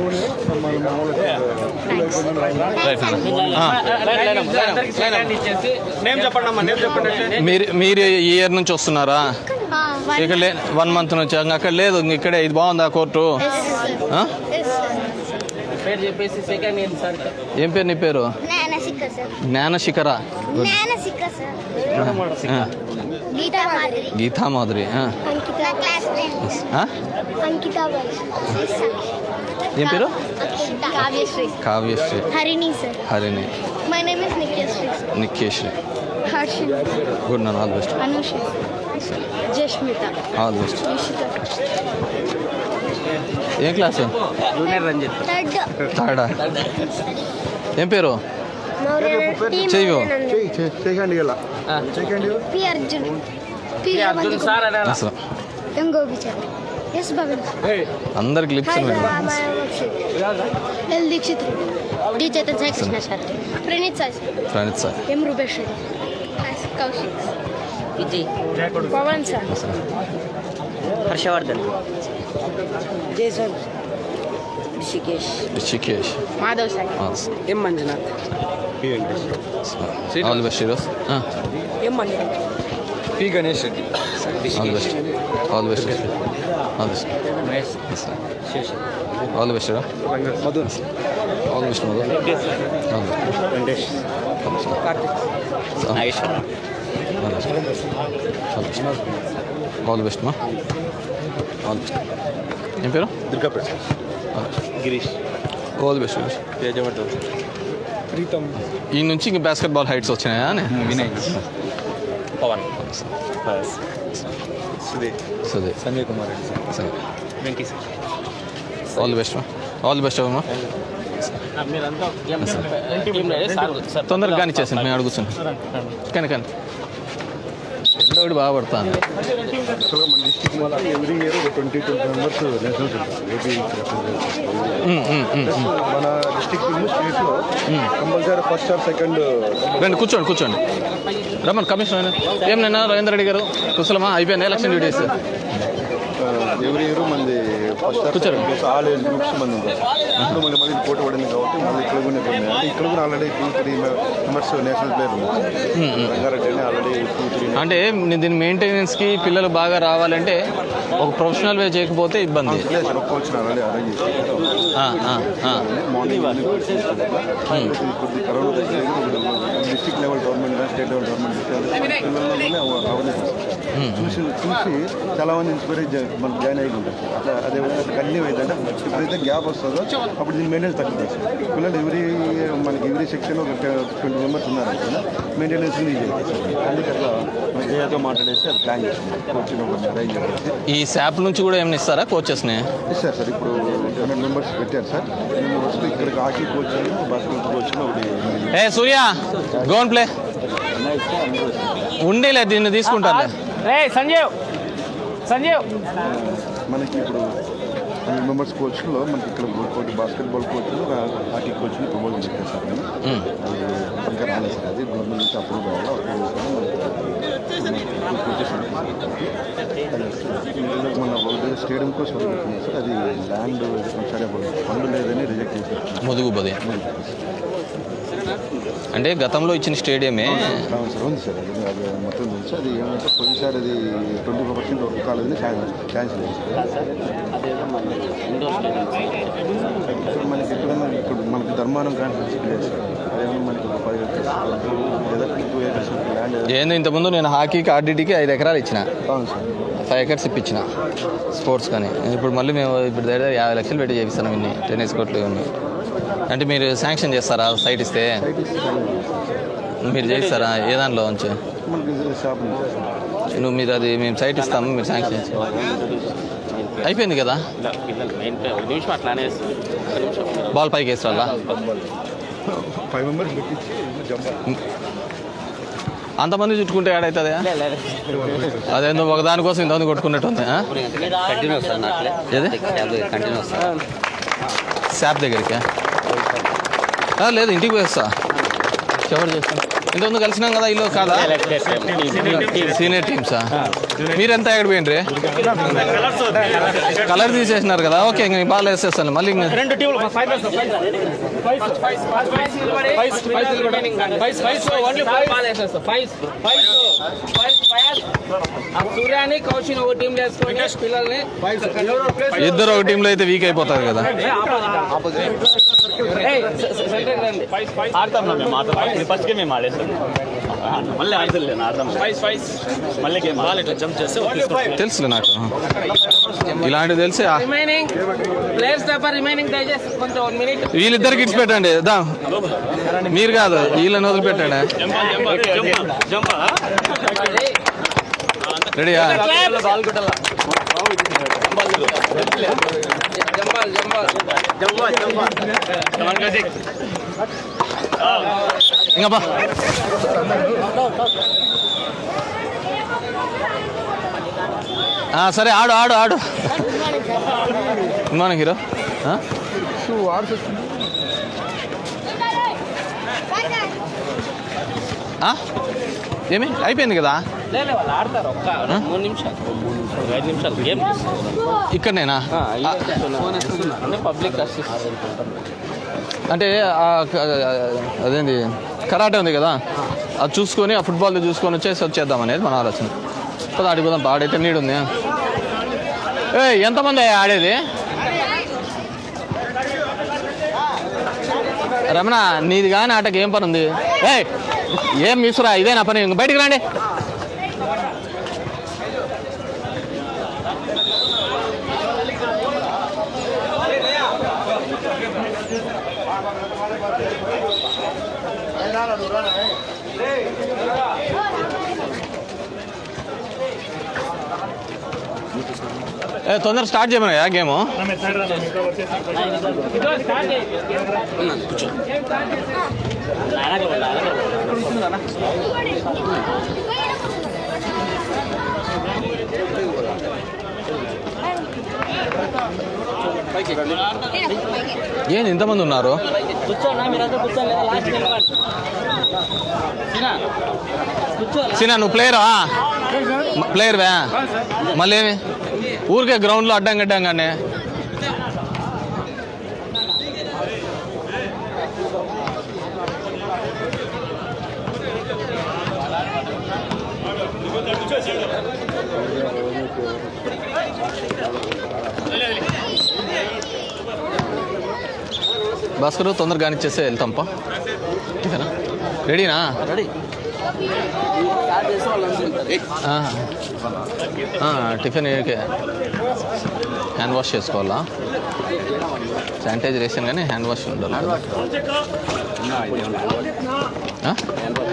మీరు ఈ ఇయర్ నుంచి వస్తున్నారా ఇక్కడ 1 month నుంచి అక్కడ లేదు ఇక్కడే ఇది బాగుందా కోర్టు పేరు చెప్పేసి సెకండ్ ఇయర్ సార్ ఏం పేరు నీ పేరు జ్ఞానశిఖర గీతా మాధురి ఏం పేరు కావ్యశ్రీ హరిణి నికేశ్రీ గుడ్ నన్ ఆల్ బెస్ట్ ఆల్ బెస్ట్ ఏం క్లాసు థర్డా ఏం పేరు చెయ్యో అర్జున్ సార్ అసలు అందరికి లిప్స్ Dikshith D Chaitan Sai Krishna sir Praneeth sir M Rupeshwari Kaushik Vijay Pavan sir Harshavardhan Jason Rishikesh Madhav sir M Manjunath all best heroes M Manjunath P Ganesh Reddy all best all best all best all best Madhu all best Madhu Venkatesh all best మా all best ఏం పేరు దుర్గా ప్రసాద్ గిరీష్ ఆల్ బెస్ట్ ప్రీతం ఈ నుంచి ఇంక బాస్కెట్ బాల్ హైట్స్ వచ్చినాయా వినయ్ పవన్ సుదే సంజయ్ కుమార్ సరే Venky all the best all the best అమ్మా మీరంతా టీమ్ సార్ తొందరగా కానీ చేసాను మేము అడుగుతున్నాం కానీ రెండోడు బాగా పడతాను యాక్చువల్గా మన డిస్ట్రిక్ట్ వల్ల ఎవ్రీ ఇయర్ ఒక 20 మెంబర్స్ నేషనల్స్ ఉంటారు ఏపీ మన డిస్ట్రిక్ట్ స్టేట్లో కంపల్సరీ ఫస్ట్ ఆర్ సెకండ్ రండి కూర్చోండి రమ్మన్ కమిషనర్ ఏం నైనా రవీంద్ర రెడ్డి గారు కుశలమా అయిపోయింది ఎలక్షన్ డ్యూటీస్ ఎవ్రీ ఇయర్ మనది కూర్చోరు. ఆల్ ఏజ్ గ్రూప్స్ మంది ఉంటారు. ఇప్పుడు మళ్ళీ పోటీ పడింది కాబట్టి మళ్ళీ ఇక్కడ కూడా ఉన్నాయి. అంటే ఇక్కడ కూడా ఆల్రెడీ 2-3 మెంబర్స్ నేషనల్ ప్లేయర్ ఉన్నారు. రంగారెడ్డి ఆల్రెడీ 2-3. అంటే దీని మెయింటెనెన్స్కి పిల్లలు బాగా రావాలంటే ఒక ప్రొఫెషనల్ వే చేయకపోతే ఇబ్బంది. కోచ్ ఆల్రెడీ అరేంజ్ చేస్తారు. Morning corona district level government state level government awareness చూసి చాలా మంది ఇన్స్పైర్ మనకు జాయిన్ అయ్యి ఉంటారు. అట్లా అదేవిధంగా కంటిన్యూ అయిందంటే ఎప్పుడైతే గ్యాప్ వస్తుందో అప్పుడు దీని మెయింటెనెన్స్ తగ్గుతుంది. పిల్లలు ఎవ్రీ సెక్షన్ ఒక 20 మెంబర్స్ ఉన్నారు కదా, మెయింటెనెన్స్ అందుకే అట్లా ఏదో మాట్లాడేసి అది ప్లాన్ చేస్తున్నాం. కోచింగ్ అరేంజ్ చేసి ఈ శాప్ నుంచి కూడా ఏమైనా ఇస్తారా కోచెస్ని? ఇస్తారు సార్. ఇప్పుడు 100 మెంబర్స్ పెట్టారు సార్. 100 మెంబర్స్ ఇక్కడ హాకీ కోచ్ బాస్కెట్బాల్ కోచ్ ఒకటి. ఏ సూర్య గోన్ ప్లే ఉండేలే, దీన్ని తీసుకుంటారు. సంజీవ్ మనకి ఇప్పుడు 100 మెంబర్స్ కోచ్లో మనకి ఇక్కడ కోచ్ బాస్కెట్బాల్ కోచ్లు హాకీ కోచ్ని ప్రమోషన్ చేశారు సార్. అది ఇంకా రాలేదు సార్. అది గవర్నమెంట్ నుంచి అప్రూవ్ కావాలి. మన స్టేడియం కోసం అడుగుతున్నాం సార్. అది ల్యాండ్ ఫండ్ లేదని రిజెక్ట్ చేశారు. ముదుగుబది అంటే గతంలో ఇచ్చిన స్టేడియమే అవును సార్, ఉంది సార్. అది మొత్తం తెలుసు. అది ఏమంటే పోయినసారి అది 25% ఒక కాలేజీని క్యాన్సిల్ చేశారు. మనకి ఎక్కడైనా ఇప్పుడు మనకి ధర్మానం క్యాన్సిల్ చేశారు. అదేమన్నా మనకి ఒక 5 acres లేదా 2 acres ల్యాండ్. ఏంది ఇంతకుముందు నేను హాకీకి ఆర్డీటీకి 5 ఎకరాలు ఇచ్చిన, అవును సార్. 5 acres ఇప్పించిన స్పోర్ట్స్ కానీ. ఇప్పుడు మళ్ళీ మేము ఇప్పుడు దగ్గర 50 లక్షలు పెట్టి చేపిస్తున్నాం ఇన్ని టెన్నిస్ కోర్టులు ఇవన్నీ. అంటే మీరు శాంక్షన్ చేస్తారా సైట్ ఇస్తే? మీరు చేస్తారా ఏ దాంట్లో ఉంచి? నువ్వు మీరు అది మేము సైట్ ఇస్తాము, మీరు శాంక్షన్ చేస్తారు. అయిపోయింది కదా, బాల్ పైకి వేస్తారా? 5 మెంబర్స్ పెట్టించి అంతమంది చుట్టుకుంటే ఏడవుతుంది? అదేందో ఒక దానికోసం ఇంతమంది కొట్టుకున్నట్టుంది. శాప్ దగ్గరికి లేదు, ఇంటికి పోయేస్తా. ఎవరు చేస్తాను ఇంతకుముందు కలిసినాం కదా, ఇల్లు కాదా? సీనియర్ టీమ్సా? మీరెంత ఎక్కడ పోయిండ్రీ? కలర్ తీసేసినారు కదా. ఓకే, ఇంక బాల్ వేసేస్తాను మళ్ళీ. సూర్యాని కౌశిని ఒక టీం చేసుకొని పిల్లల్ని ఇద్దరు ఒక టీంలో అయితే వీక్ అయిపోతారు కదా. ఆడతాం మేము ఫస్ట్ గేమ్ మేము ఆడేస్తాం, మళ్ళీ ఆడతలేదు ఆడతాం. మళ్ళీ గేమ్ జంప్ చేస్తే తెలుసులే నాకు ఇలాంటివి తెలిసి. రిమైనింగ్ ప్లేయర్స్ తప్ప రిమైనింగ్ దయచేసి కొంచెం 1 minute వీళ్ళిద్దరికి ఇచ్చి పెట్టండి. దా మీరు కాదు, వీళ్ళని వదిలిపెట్టండి. రెడీయా? ఇంకా బా సరే, ఆడు ఆడు ఆడు. Good morning hero. ఏమి అయిపోయింది కదా? ఆడతారు ఒక్క 3 నిమిషాలు 5 నిమిషాలు గేమ్ ఇక్కడనేనా? పబ్లిక్ అంటే అదేంది కరాటే ఉంది కదా, అది చూసుకొని ఆ ఫుట్బాల్ చూసుకొని వచ్చేద్దాం అనేది మన ఆలోచన. కదా ఆడిపోదాం. ఆడైతే నీడు ఉంది. ఎంతమంది ఆడేది? రమణ నీది కానీ ఆటకి ఏం పని ఉంది? ఏం మిస్రా, ఇదే నా పని. బయటికి రండి. తొందర స్టార్ట్ చేయమన్నా గేము. ఏంది ఇంతమంది ఉన్నారు? సినా నువ్వు ప్లేయరా? ప్లేయర్వే? మళ్ళీ ఊరికే గ్రౌండ్లో అడ్డం గడ్డంగానే భాస్కర్ తొందరగా కానిచ్చేస్తే వెళ్తాంపా. టిఫినా రెడీనా? రెడీ టిఫిన్ హ్యాండ్ వాష్ చేసుకోవాలా? శానిటైజర్ వేసాను కానీ హ్యాండ్ వాష్ ఉండాలి.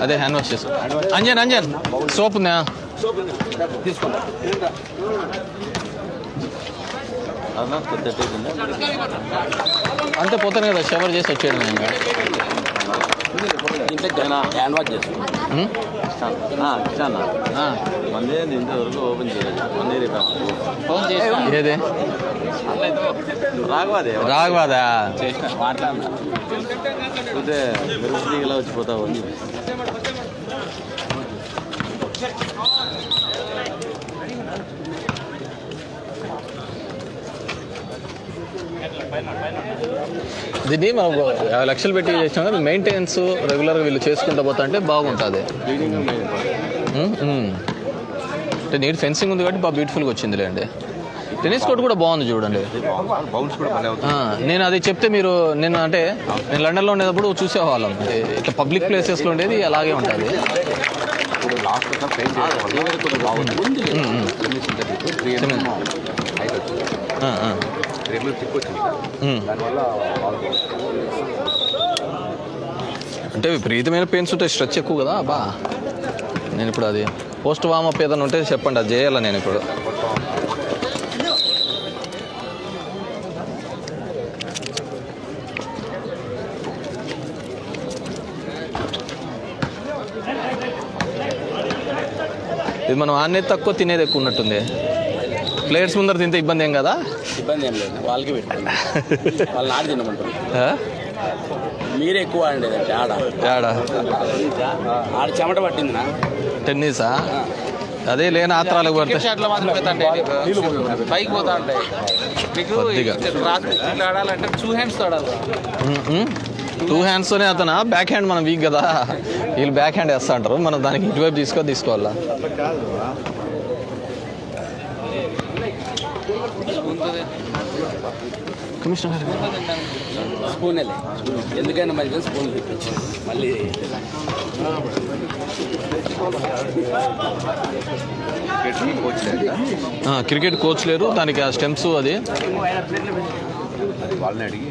అదే హ్యాండ్ వాష్ చేసుకో. అంజన్ సోప్ ఉందా? అంతే పోతాను కదా, షవర్ చేసి వచ్చేయడం. హ్యాండ్ వాష్ చేసుకో. మందే ఇంతవరకు ఓపెన్ చేయలేదు. మందే ఫోన్ చేసి ఏది రాఘవాదా చేసిన మాట్లాడినా పోతే మెరుగుతి ఇలా వచ్చిపోతావు అని. దీన్ని మనం 50 లక్షలు పెట్టి చేసినాం కదా, మెయింటెనెన్స్ రెగ్యులర్గా వీళ్ళు చేసుకుంటూ పోతా అంటే బాగుంటుంది. అంటే నీట్ ఫెన్సింగ్ ఉంది కాబట్టి బాగా బ్యూటిఫుల్గా వచ్చిందిలే అండి. టెన్నిస్ కోర్ట్ కూడా బాగుంది చూడండి. నేను అది చెప్తే మీరు నేను లండన్లో ఉండేటప్పుడు చూసేవాళ్ళం. ఇట్లా పబ్లిక్ ప్లేసెస్లో ఉండేది అలాగే ఉంటుంది. అంటే విపరీతమైన పెయిన్స్ ఉంటాయి, స్ట్రెచ్ ఎక్కువ కదా బా. నేను ఇప్పుడు అది పోస్ట్ వామప్ ఏదైనా ఉంటే చెప్పండి, అది చేయాలా నేను ఇప్పుడు. ఇది మనం ఆనేది తక్కువ తినేది ఎక్కువ ఉన్నట్టుంది. ప్లేయర్స్ ముందర తింటే ఇబ్బంది ఏం కదా? ఇబ్బంది ఏం లేదు, వాళ్ళకి పెట్టండి, వాళ్ళని ఆడి తినమంటారు. మీరే ఎక్కువ ఆడేదంటే ఆడ చెమట పట్టిందినా టెన్నిసా? అదే లేని ఆత్రాలకు పడితే పైకి పోతా ఉంటాయి. మీకు ఆడాలంటే 2 హ్యాండ్స్ ఆడాలి. 2 హ్యాండ్స్తోనే అతను బ్యాక్ హ్యాండ్ మనం వీక్ కదా, వీళ్ళు బ్యాక్ హ్యాండ్ వేస్తా అంటారు. మనం దానికి ఇటువైపు తీసుకోవాలా? కమిషనర్ స్పూన్ ఎందుకైనా మంచిగా స్పూన్ తెప్పించి మళ్ళీ క్రికెట్ కోచ్ లేరు దానికి, ఆ స్టెమ్స్ అది వాళ్ళని అడిగి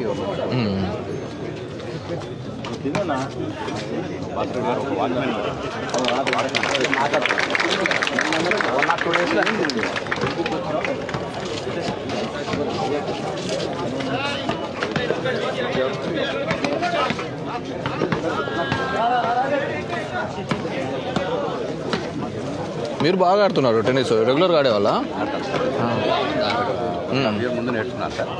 మీరు బాగా ఆడుతున్నారు టెన్నిస్, రెగ్యులర్గా ఆడేవాళ్ళ? ముందు నేర్చుకున్నారు సార్.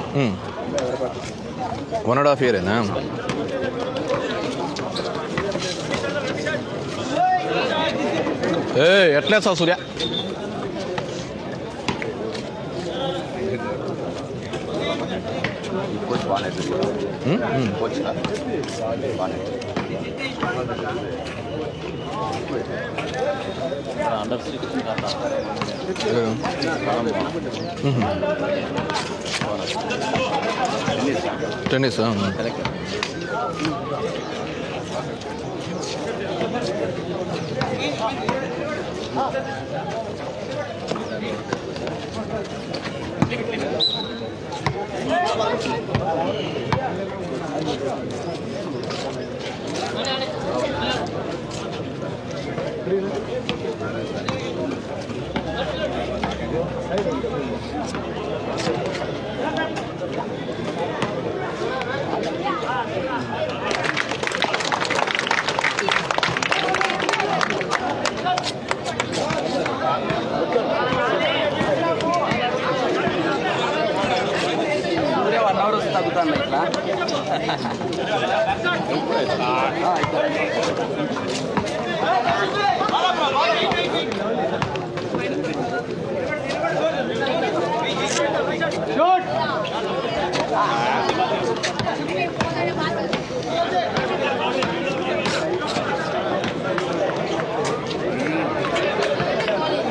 1.5 ఇయరేనా? ఎట్లే సార్ సూర్య కోచ్ బాగానే కోచ్ బాగానే అండర్ 16 టెన్నిస్. తగ్గుతాను ఇట్లా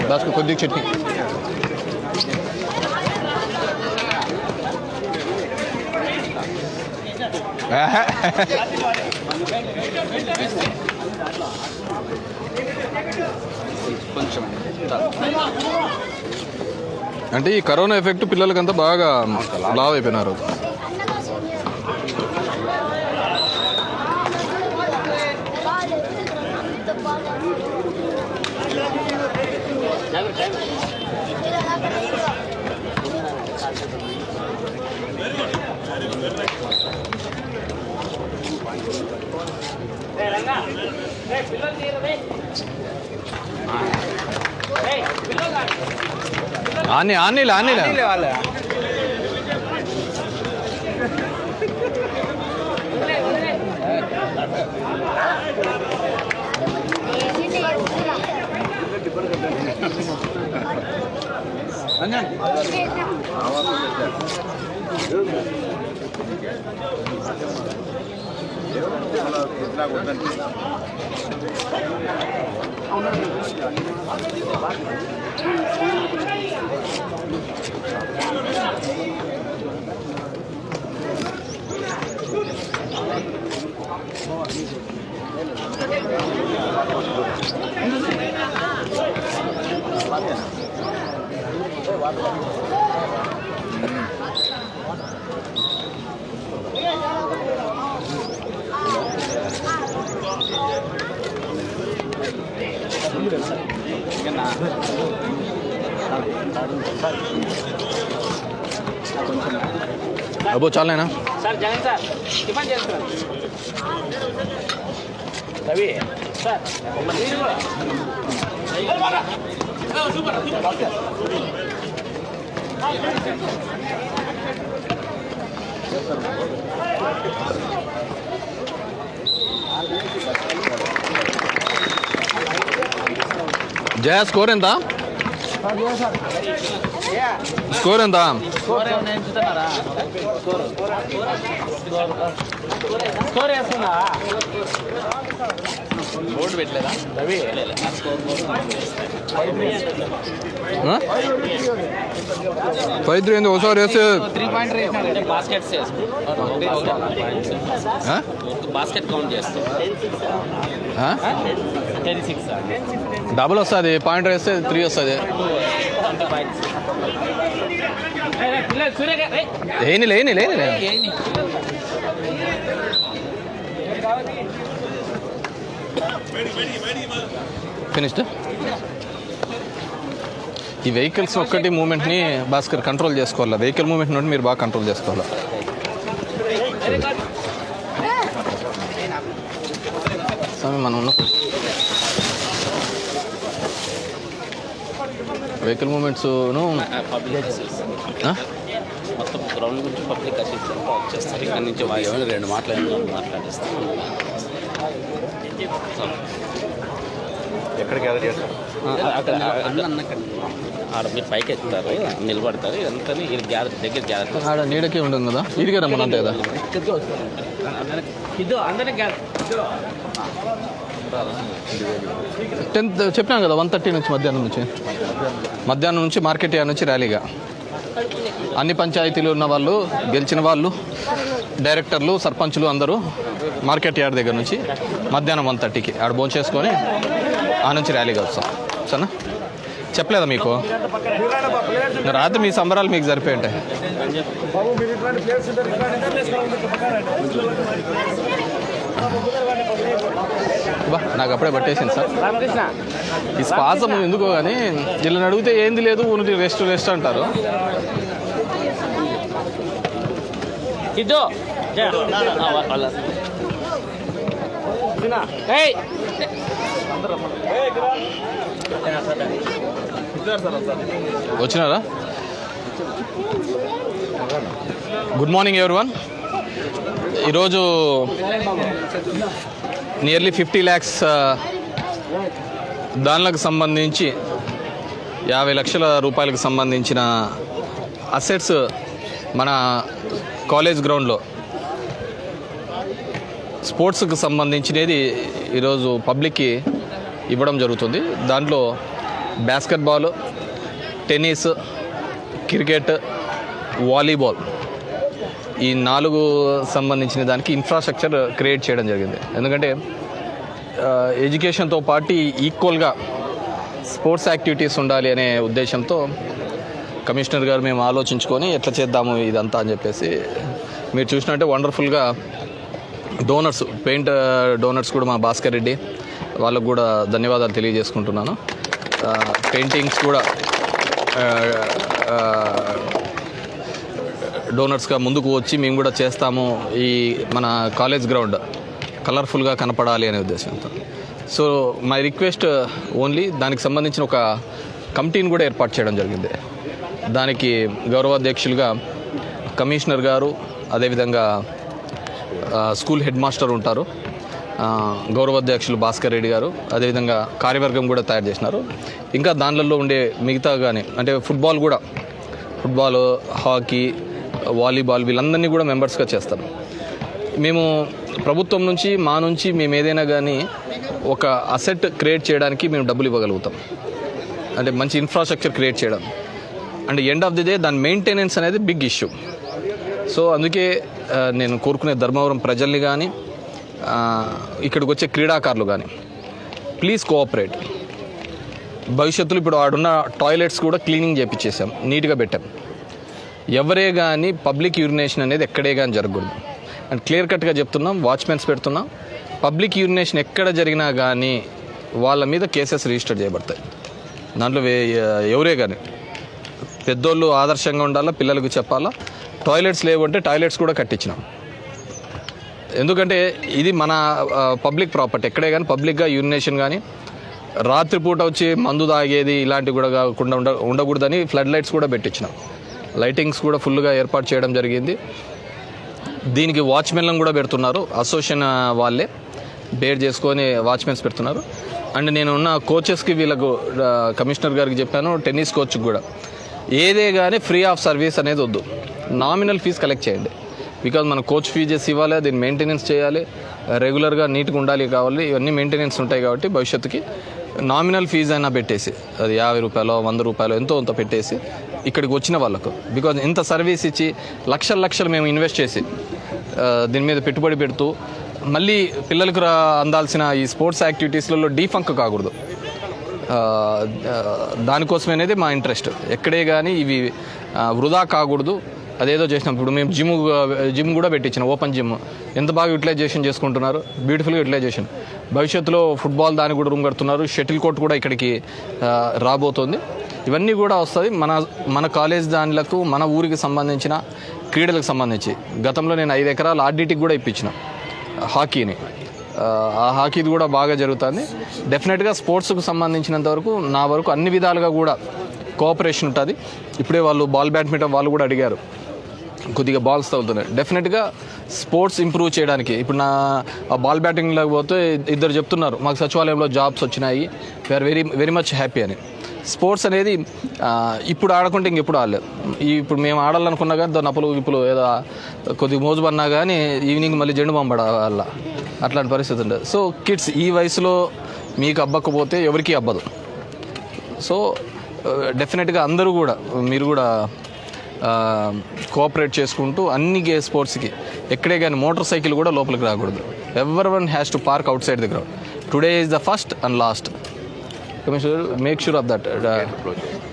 దాచుకో కొద్దిగా చట్నీ. కొంచెం అంటే ఈ కరోనా ఎఫెక్ట్ పిల్లలకంతా బాగా లావ్ అయిపోయినారు. ఆనీలే అబ్బో చాలేనా సార్ జగన్ సార్ టిఫిన్ చేస్తున్నాను రవి సార్ మీరు కూడా సూపర్ జయ స్కోర్ ఎంత? స్కోర్ ఎంత? స్కోర్ వేస్తున్నా బోర్డు పెట్టలేదా రవి 5-3 ఏంది ఒకసారి వేస్తే 3 పాయింట్ వేసినాడు బాస్కెట్స్ బాస్కెట్ కౌంట్ చేస్తాం 10-6 డబుల్ వస్తుంది, పాయింట్ వేస్తే 3 వస్తుంది. లేని ఫినిష్డ్. ఈ వెహికల్స్ ఒక్కటి మూమెంట్ని భాస్కర్ కంట్రోల్ చేసుకోవాలి. వెహికల్ మూమెంట్ నుండి మీరు బాగా కంట్రోల్ చేసుకోవాలి. స్వామి మనం వెహికల్ మూమెంట్స్ను మొత్తం గ్రౌండ్ గురించి పబ్లిక్ అసిస్టెంట్ వచ్చేస్తారు. ఇక్కడ నుంచి వాళ్ళు 2 మాట్లాడేస్తాం. ఎక్కడ గ్యాదర్ చేస్తారు? ఆడ మీరు పైకి ఎక్కుతారు, నిలబడతారు, ఇదంతా దగ్గర గ్యాదర్ ఆడ నీడకే ఉంటుంది కదా, ఇదిగే రమ్మని అంతే కదా. అందరినీ 10th చెప్పినాం కదా, 1:30 నుంచి మధ్యాహ్నం నుంచి మార్కెట్ యార్డ్ నుంచి ర్యాలీగా అన్ని పంచాయతీలు ఉన్న వాళ్ళు, గెలిచిన వాళ్ళు, డైరెక్టర్లు, సర్పంచులు అందరూ మార్కెట్ యార్డ్ దగ్గర నుంచి మధ్యాహ్నం 1:30కి ఆడ భోజనం చేసుకొని ఆ నుంచి ర్యాలీగా వస్తాం. సరేనా? చెప్పలేదా మీకు? రాత్రి మీ సంబరాలు మీకు సరిపోయి ఉంటాయి. బా నాకు అప్పుడే పట్టేసింది సార్ ఈ శ్వాసం ఎందుకో కానీ. వీళ్ళని అడిగితే ఏంది లేదు, ఊరికి రెస్ట్ అంటారు. వచ్చినారా? Good morning everyone. ఈరోజు నియర్లీ 50 lakhs దానిలకు సంబంధించి 50 లక్షల రూపాయలకు సంబంధించిన అసెట్స్ మన కాలేజ్ గ్రౌండ్లో స్పోర్ట్స్కి సంబంధించినది ఈరోజు పబ్లిక్కి ఇవ్వడం జరుగుతుంది. దాంట్లో బాస్కెట్బాల్, టెన్నిస్, క్రికెట్, వాలీబాల్ ఈ 4 సంబంధించిన దానికి ఇన్ఫ్రాస్ట్రక్చర్ క్రియేట్ చేయడం జరిగింది. ఎందుకంటే ఎడ్యుకేషన్తో పాటు ఈక్వల్గా స్పోర్ట్స్ యాక్టివిటీస్ ఉండాలి అనే ఉద్దేశంతో కమిషనర్ గారు మేము ఆలోచించుకొని ఎట్లా చేద్దాము ఇదంతా అని చెప్పేసి మీరు చూసినట్టే వండర్ఫుల్గా డోనర్స్, పెయింట్ డోనర్స్ కూడా మా భాస్కర్ రెడ్డి వాళ్ళకు కూడా ధన్యవాదాలు తెలియజేసుకుంటున్నాను. పెయింటింగ్స్ కూడా డోనర్స్గా ముందుకు వచ్చి మేము కూడా చేస్తాము, ఈ మన కాలేజ్ గ్రౌండ్ కలర్ఫుల్గా కనపడాలి అనే ఉద్దేశంతో. సో మై రిక్వెస్ట్ ఓన్లీ దానికి సంబంధించిన ఒక కమిటీని కూడా ఏర్పాటు చేయడం జరిగింది. దానికి గౌరవాధ్యక్షులుగా కమిషనర్ గారు, అదేవిధంగా స్కూల్ హెడ్ మాస్టర్ ఉంటారు, గౌరవాధ్యక్షులు భాస్కర్ రెడ్డి గారు, అదేవిధంగా కార్యవర్గం కూడా తయారు చేసినారు. ఇంకా దానిలో ఉండే మిగతా కానీ అంటే ఫుట్బాల్, హాకీ, వాలీబాల్ వీళ్ళందరినీ కూడా మెంబర్స్గా చేస్తారు. మేము ప్రభుత్వం నుంచి మా నుంచి మేము ఏదైనా కానీ ఒక అసెట్ క్రియేట్ చేయడానికి మేము డబ్బులు ఇవ్వగలుగుతాం. అంటే మంచి ఇన్ఫ్రాస్ట్రక్చర్ క్రియేట్ చేయడం అంటే ఎండ్ ఆఫ్ ది డే దాని మెయింటెనెన్స్ అనేది బిగ్ ఇష్యూ. సో అందుకే నేను కోరుకునే ధర్మవరం ప్రజల్ని కానీ ఇక్కడికి వచ్చే క్రీడాకారులు కానీ ప్లీజ్ కోఆపరేట్. భవిష్యత్తులో ఇప్పుడు ఆడున్న టాయిలెట్స్ కూడా క్లీనింగ్ చేయించేసాం, నీట్గా పెట్టాం. ఎవరే కానీ పబ్లిక్ యూరినేషన్ అనేది ఎక్కడే కానీ జరగకూడదు అండ్ క్లియర్ కట్గా చెప్తున్నాం, వాచ్మెన్స్ పెడుతున్నాం. పబ్లిక్ యూరినేషన్ ఎక్కడ జరిగినా కానీ వాళ్ళ మీద కేసెస్ రిజిస్టర్ చేయబడతాయి. దాంట్లో ఎవరే కానీ పెద్దోళ్ళు ఆదర్శంగా ఉండాలా, పిల్లలకు చెప్పాలా. టాయిలెట్స్ లేవంటే టాయిలెట్స్ కూడా కట్టించినాం. ఎందుకంటే ఇది మన పబ్లిక్ ప్రాపర్టీ. ఎక్కడే కానీ పబ్లిక్గా యూరినేషన్ కానీ రాత్రిపూట వచ్చి మందు తాగేది ఇలాంటివి కూడా కాకుండా ఉండకూడదని ఫ్లడ్ లైట్స్ కూడా పెట్టించినాం. లైటింగ్స్ కూడా ఫుల్గా ఏర్పాటు చేయడం జరిగింది. దీనికి వాచ్మెన్లను కూడా పెడుతున్నారు, అసోసియేషన్ వాళ్ళే బేర్ చేసుకొని వాచ్మెన్స్ పెడుతున్నారు. అండ్ నేను ఉన్న కోచెస్కి వీళ్ళకు కమిషనర్ గారికి చెప్పాను, టెన్నిస్ కోచ్కి కూడా ఏదే కానీ ఫ్రీ ఆఫ్ సర్వీస్ అనేది వద్దు, నామినల్ ఫీజు కలెక్ట్ చేయండి. బికాజ్ మన కోచ్ ఫీజెస్ ఇవ్వాలి, దీన్ని మెయింటెనెన్స్ చేయాలి, రెగ్యులర్గా నీట్గా ఉండాలి కావాలి, ఇవన్నీ మెయింటెనెన్స్ ఉంటాయి. కాబట్టి భవిష్యత్తుకి నామినల్ ఫీజు అయినా పెట్టేసి అది 50 రూపాయలు 100 రూపాయలు ఎంతో అంత పెట్టేసి ఇక్కడికి వచ్చిన వాళ్ళకు, బికాజ్ ఇంత సర్వీస్ ఇచ్చి లక్షలు మేము ఇన్వెస్ట్ చేసి దీని మీద పెట్టుబడి పెడుతూ మళ్ళీ పిల్లలకు అందాల్సిన ఈ స్పోర్ట్స్ యాక్టివిటీస్లలో డీఫంక్ కాకూడదు. దానికోసం అనేది మా ఇంట్రెస్ట్. ఎక్కడే కానీ ఇవి వృధా కాకూడదు. అదేదో చేసినాం. ఇప్పుడు మేము జిమ్ కూడా పెట్టించినాం, ఓపెన్ జిమ్. ఎంత బాగా యూటిలైజేషన్ చేసుకుంటున్నారు, బ్యూటిఫుల్గా యూటిలైజేషన్. భవిష్యత్తులో ఫుట్బాల్ దానికి కూడా రూమ్ కడుతున్నారు, షటిల్ కోర్ట్ కూడా ఇక్కడికి రాబోతోంది. ఇవన్నీ కూడా వస్తుంది మన కాలేజ్ దానిలకు, మన ఊరికి సంబంధించిన క్రీడలకు సంబంధించి. గతంలో నేను 5 ఎకరాలు ఆర్డీటీకి కూడా ఇప్పించిన హాకీని. ఆ హాకీది కూడా బాగా జరుగుతుంది. డెఫినెట్గా స్పోర్ట్స్కు సంబంధించినంత వరకు నా వరకు అన్ని విధాలుగా కూడా కోఆపరేషన్ ఉంటుంది. ఇప్పుడే వాళ్ళు బ్యాడ్మింటన్ వాళ్ళు కూడా అడిగారు, కొద్దిగా బాల్స్ తగులుతున్నాయి. డెఫినెట్గా స్పోర్ట్స్ ఇంప్రూవ్ చేయడానికి ఇప్పుడు నా బాల్ బ్యాటింగ్లోకి పోతే 2 చెప్తున్నారు మాకు సచివాలయంలో జాబ్స్ వచ్చినాయి, వీఆర్ వెరీ మచ్ హ్యాపీ అని. స్పోర్ట్స్ అనేది ఇప్పుడు ఆడకుంటే ఇంకెప్పుడు ఆడలేదు. ఇప్పుడు మేము ఆడాలనుకున్నా కానీ నప్పులు ఇప్పుడు ఏదో కొద్దిగా మోజుబన్నా కానీ ఈవినింగ్ మళ్ళీ జెండు పంపడ వల్ల అట్లాంటి పరిస్థితి ఉంటుంది. సో కిడ్స్ ఈ వయసులో మీకు అబ్బకపోతే ఎవరికి అబ్బదు. సో డెఫినెట్గా అందరూ కూడా మీరు కూడా కోఆపరేట్ చేసుకుంటూ అన్ని స్పోర్ట్స్కి ఎక్కడే కానీ మోటార్ సైకిల్ కూడా లోపలికి రాకూడదు. Everyone has to park out side the ground. Today is the first and last. Commissioner make sure of that.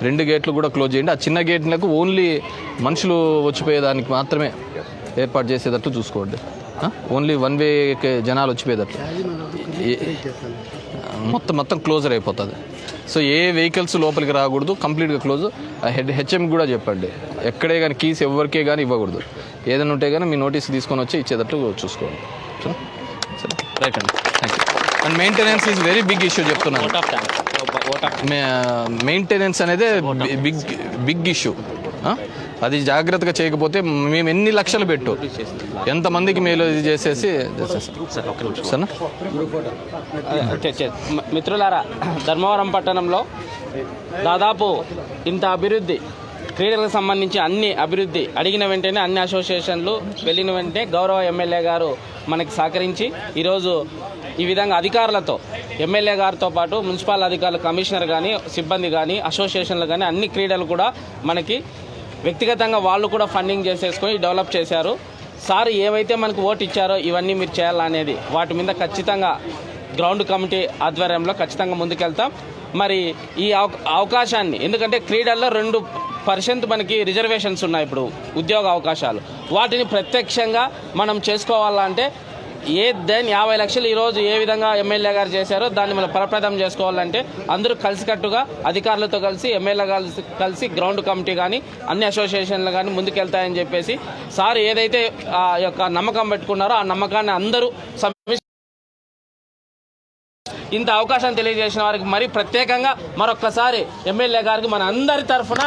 2 గేట్లు కూడా క్లోజ్ చేయండి. ఆ చిన్న గేట్లకు ఓన్లీ మనుషులు వచ్చిపోయేదానికి మాత్రమే ఏర్పాటు చేసేటట్టు చూసుకోండి. ఓన్లీ 1 వేకి జనాలు వచ్చిపోయేటట్టు మొత్తం క్లోజర్ అయిపోతుంది. సో ఏ వెహికల్స్ లోపలికి రాకూడదు, కంప్లీట్గా క్లోజ్. హెచ్ఎం కూడా చెప్పండి, ఎక్కడే కానీ కీస్ ఎవరికే కానీ ఇవ్వకూడదు. ఏదైనా ఉంటే కానీ మీ నోటీస్ తీసుకొని వచ్చి ఇచ్చేటట్టు చూసుకోండి. సరే రైట్ అండి, thank you. And maintenance is very big issue చెప్తున్నాను. మెయింటెనెన్స్ అనేది బిగ్ ఇష్యూ. అది జాగ్రత్తగా చేయకపోతే మేము ఎన్ని లక్షలు పెట్టు ఎంతమందికి మేలు ఇది చేసేసి సరేనా. మిత్రులారా, ధర్మవరం పట్టణంలో దాదాపు ఇంత అభివృద్ధి క్రీడలకు సంబంధించి అన్ని అభివృద్ధి అడిగిన వెంటనే అన్ని అసోసియేషన్లు వెళ్ళిన వెంటనే గౌరవ ఎమ్మెల్యే గారు మనకి సహకరించి ఈరోజు ఈ విధంగా అధికారులతో ఎమ్మెల్యే గారితో పాటు మున్సిపల్ అధికారులు, కమిషనర్ కానీ, సిబ్బంది కానీ, అసోసియేషన్లు కానీ అన్ని క్రీడలు కూడా మనకి వ్యక్తిగతంగా వాళ్ళు కూడా ఫండింగ్ చేసేసుకొని డెవలప్ చేశారు. సార్ ఏవైతే మనకు ఓటు ఇచ్చారో ఇవన్నీ మీరు చేయాలనేది వాటి మీద ఖచ్చితంగా గ్రౌండ్ కమిటీ ఆధ్వర్యంలో ఖచ్చితంగా ముందుకెళ్తాం. మరి ఈ అవకాశాన్ని, ఎందుకంటే క్రీడల్లో 2% మనకి రిజర్వేషన్స్ ఉన్నాయి ఇప్పుడు ఉద్యోగ అవకాశాలు, వాటిని ప్రత్యక్షంగా మనం చేసుకోవాలంటే 50 లక్షలు ఈరోజు ఏ విధంగా ఎమ్మెల్యే గారు చేశారో దాన్ని మనం ఫలప్రదం చేసుకోవాలంటే అందరూ కలిసికట్టుగా అధికారులతో కలిసి ఎమ్మెల్యే కలిసి గ్రౌండ్ కమిటీ కానీ అన్ని అసోసియేషన్లు కానీ ముందుకెళ్తాయని చెప్పేసి సార్ ఏదైతే ఆ యొక్క నమ్మకం పెట్టుకున్నారో ఆ నమ్మకాన్ని అందరూ ఇంత అవకాశం తెలియజేసిన వారికి మరి ప్రత్యేకంగా మరొక్కసారి ఎమ్మెల్యే గారికి మన అందరి తరఫున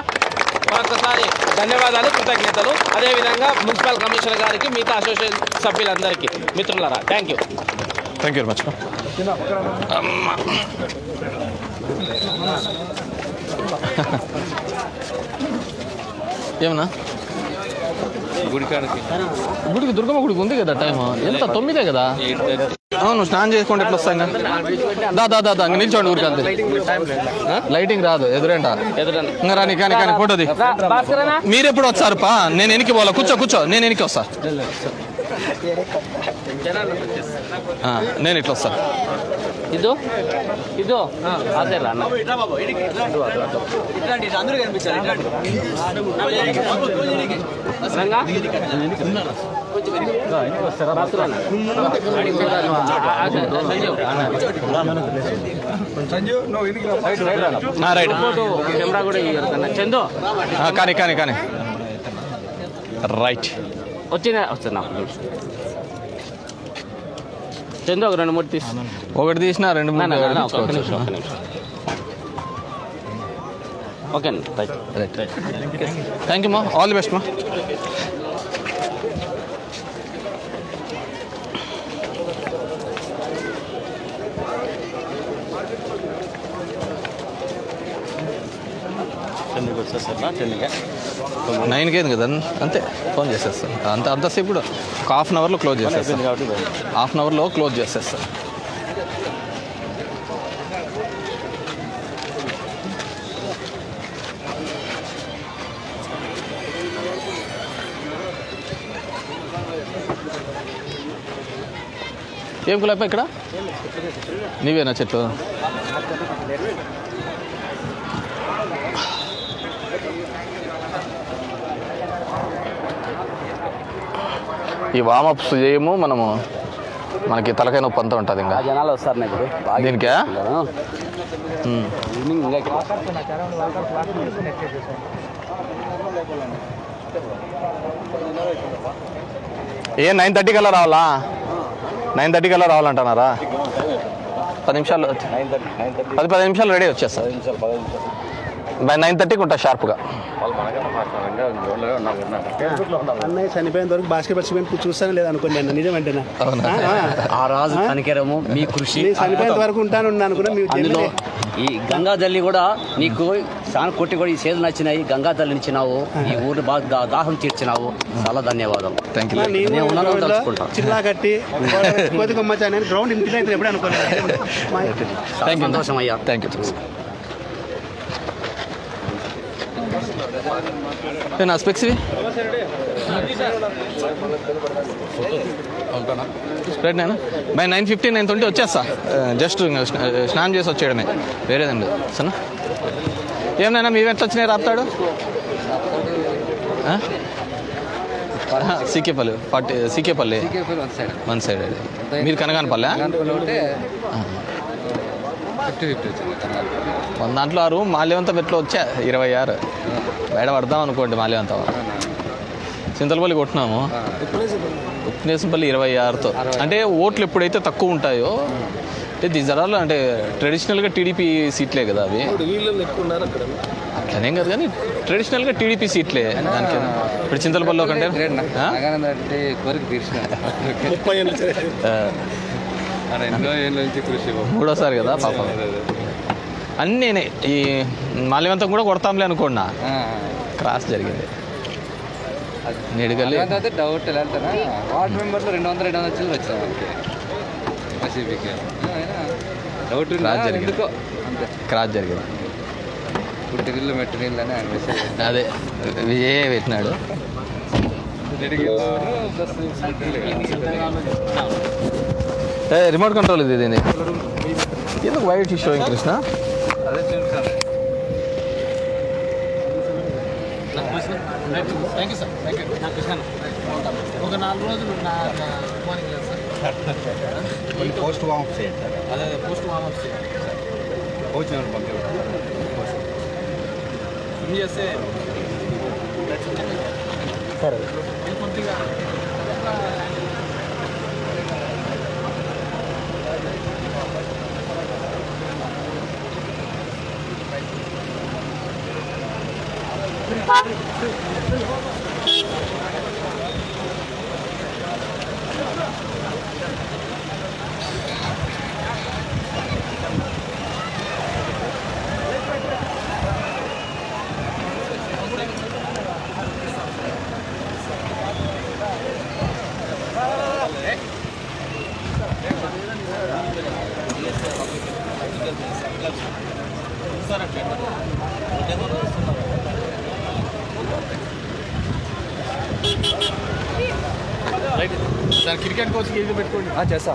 మరొకసారి ధన్యవాదాలు, కృతజ్ఞతలు. అదేవిధంగా మున్సిపల్ కమిషనర్ గారికి, మిగతా అసోసియేషన్ సభ్యులందరికీ, మిత్రులారా థ్యాంక్ యూ వెరీ మచ్. ఏమన్నా గుడికి దుర్గమ్మ గుడికి ఉంది కదా టైం ఎంత 9 కదా? అవును, స్నానం చేసుకుంటే ఎట్లా వస్తాయి? దా నిల్చోండి ఊరికి అంతే. లైటింగ్ రాదు ఎదురేంట ఇంకా రాని కానీ ఫోటోది. మీరు ఎప్పుడు వస్తారు పా? నేను వెనక్కి పోవాలా? కూర్చో నేను వెనక్కి వస్తా. నేను ఇట్లా వస్తా. ఇదో అదే రాన్న కెమెరా కూడా చందు కానీ రైట్ వస్తున్నా చందు ఒక 2-3 తీసి ఒకటి తీసినా 2-3 ఓకే రైట్. థ్యాంక్ యూ మా, ఆల్ ది బెస్ట్ మా. నైన్కి ఏది కదా అంతే, ఫోన్ చేసేస్తాను. అంతసేపు కూడా ఒక హాఫ్ అన్ అవర్లో క్లోజ్ చేసేస్తాను. హాఫ్ అన్ అవర్లో క్లోజ్ చేసేస్తాను. ఏం కులాప ఇక్కడ? నీవేనా చెట్లు? ఈ వామప్స్ చేయము మనము, మనకి తలకాయ నొప్పి అంతా ఉంటుంది. ఇంకా జనాలు వస్తారు ఇప్పుడు దీనికే ఏ 9:30 కల్లా రావాలా? 9:30 కల్లా రావాలంటున్నారా? 10 నిమిషాలు, 10 నిమిషాలు రెడీ వచ్చేస్తా. బై 9:30కి ఉంటా షార్ప్గా. అన్నయ్య చనిపోయేంత వరకు బాస్కెట్బాల్ సిమెంట్ చూస్తాను లేదు అనుకోండి అన్న, నిజమంటేనా? ఆ రాజు కనికరము మీ కృషి చనిపోయేంత వరకు ఉంటాను అనుకున్నా. అందులో ఈ గంగా తల్లి కూడా నీకు చాలా కొట్టి కూడా ఈ సేదలు నచ్చినాయి. గంగా తల్లిని ఇచ్చినావు, ఈ ఊరు బాగా దాహం తీర్చినావు. చాలా ధన్యవాదాలు. Thank you. చిల్లా కట్టి కోతికొమ్మచ్చాను గ్రౌండ్ ఇంటి అయితే ఎప్పుడు అనుకోలేదు. సంతోషం అయ్యా. Thank you. నా స్పెక్స్వి రైట్ నేను బై 9:50 9:20 వచ్చేస్తా. జస్ట్ స్నానం చేసి వచ్చేయడమే, వేరేదండి సరేనా? ఏమన్నా మేము ఎట్లా వచ్చినాయి రాపుతాడు? CK Palli CK Palli one side. మీరు కనగానపల్లె? దాంట్లో 6 మాల్యవంతం ఎట్లా వచ్చా 26 బయట పడదాం అనుకోండి. మాల్యవంతం చింతలపల్లి కొట్టినాము, ఉప్నేసంపల్లి 26తో. అంటే ఓట్లు ఎప్పుడైతే తక్కువ ఉంటాయో అంటే దిజరాలు అంటే ట్రెడిషనల్గా టీడీపీ సీట్లే కదా అవి. అట్లనేం కాదు కానీ ట్రెడిషనల్గా టీడీపీ సీట్లే. దానికి ఇప్పుడు చింతలపల్లిలో కంటే మూడోసారి కదా పాపం. అన్నీ నేనే ఈ మాల్యవంతం కూడా కొడతాంలే అనుకోండి. క్రాస్ జరిగింది నిడగల్లి అదే డౌట్ వెళ్తారా వార్డ్ మెంబర్లో 200 చిల్లర వచ్చాయి మనకి వైసీపీకి డౌట్ క్రాస్ జరిగింది ఎందుకో అంతే క్రాస్ జరిగింది పుట్టినిల్లు మెట్టినిల్లు అని ఆయన మెసేజ్ అదే విజయ్ పెట్టినాడు రిమోట్ కంట్రోల్ ఇది దీన్ని ఎందుకు వైట్ షోయింగ్ కృష్ణ అదే చూసాను థ్యాంక్ యూ సార్ నాకు కృష్ణ ఒక 4 రోజులు నా మార్నింగ్ లేదు సార్ పోస్ట్ వామప్ చేయండి సార్. అదే పోస్ట్ వామప్ చేయాలి కోచ్ నెంబర్ పంపించండి. ఫిల్ చేస్తే సరే కొద్దిగా క్రికెట్ కోచ్కి ఇది పెట్టుకోండి చేస్తా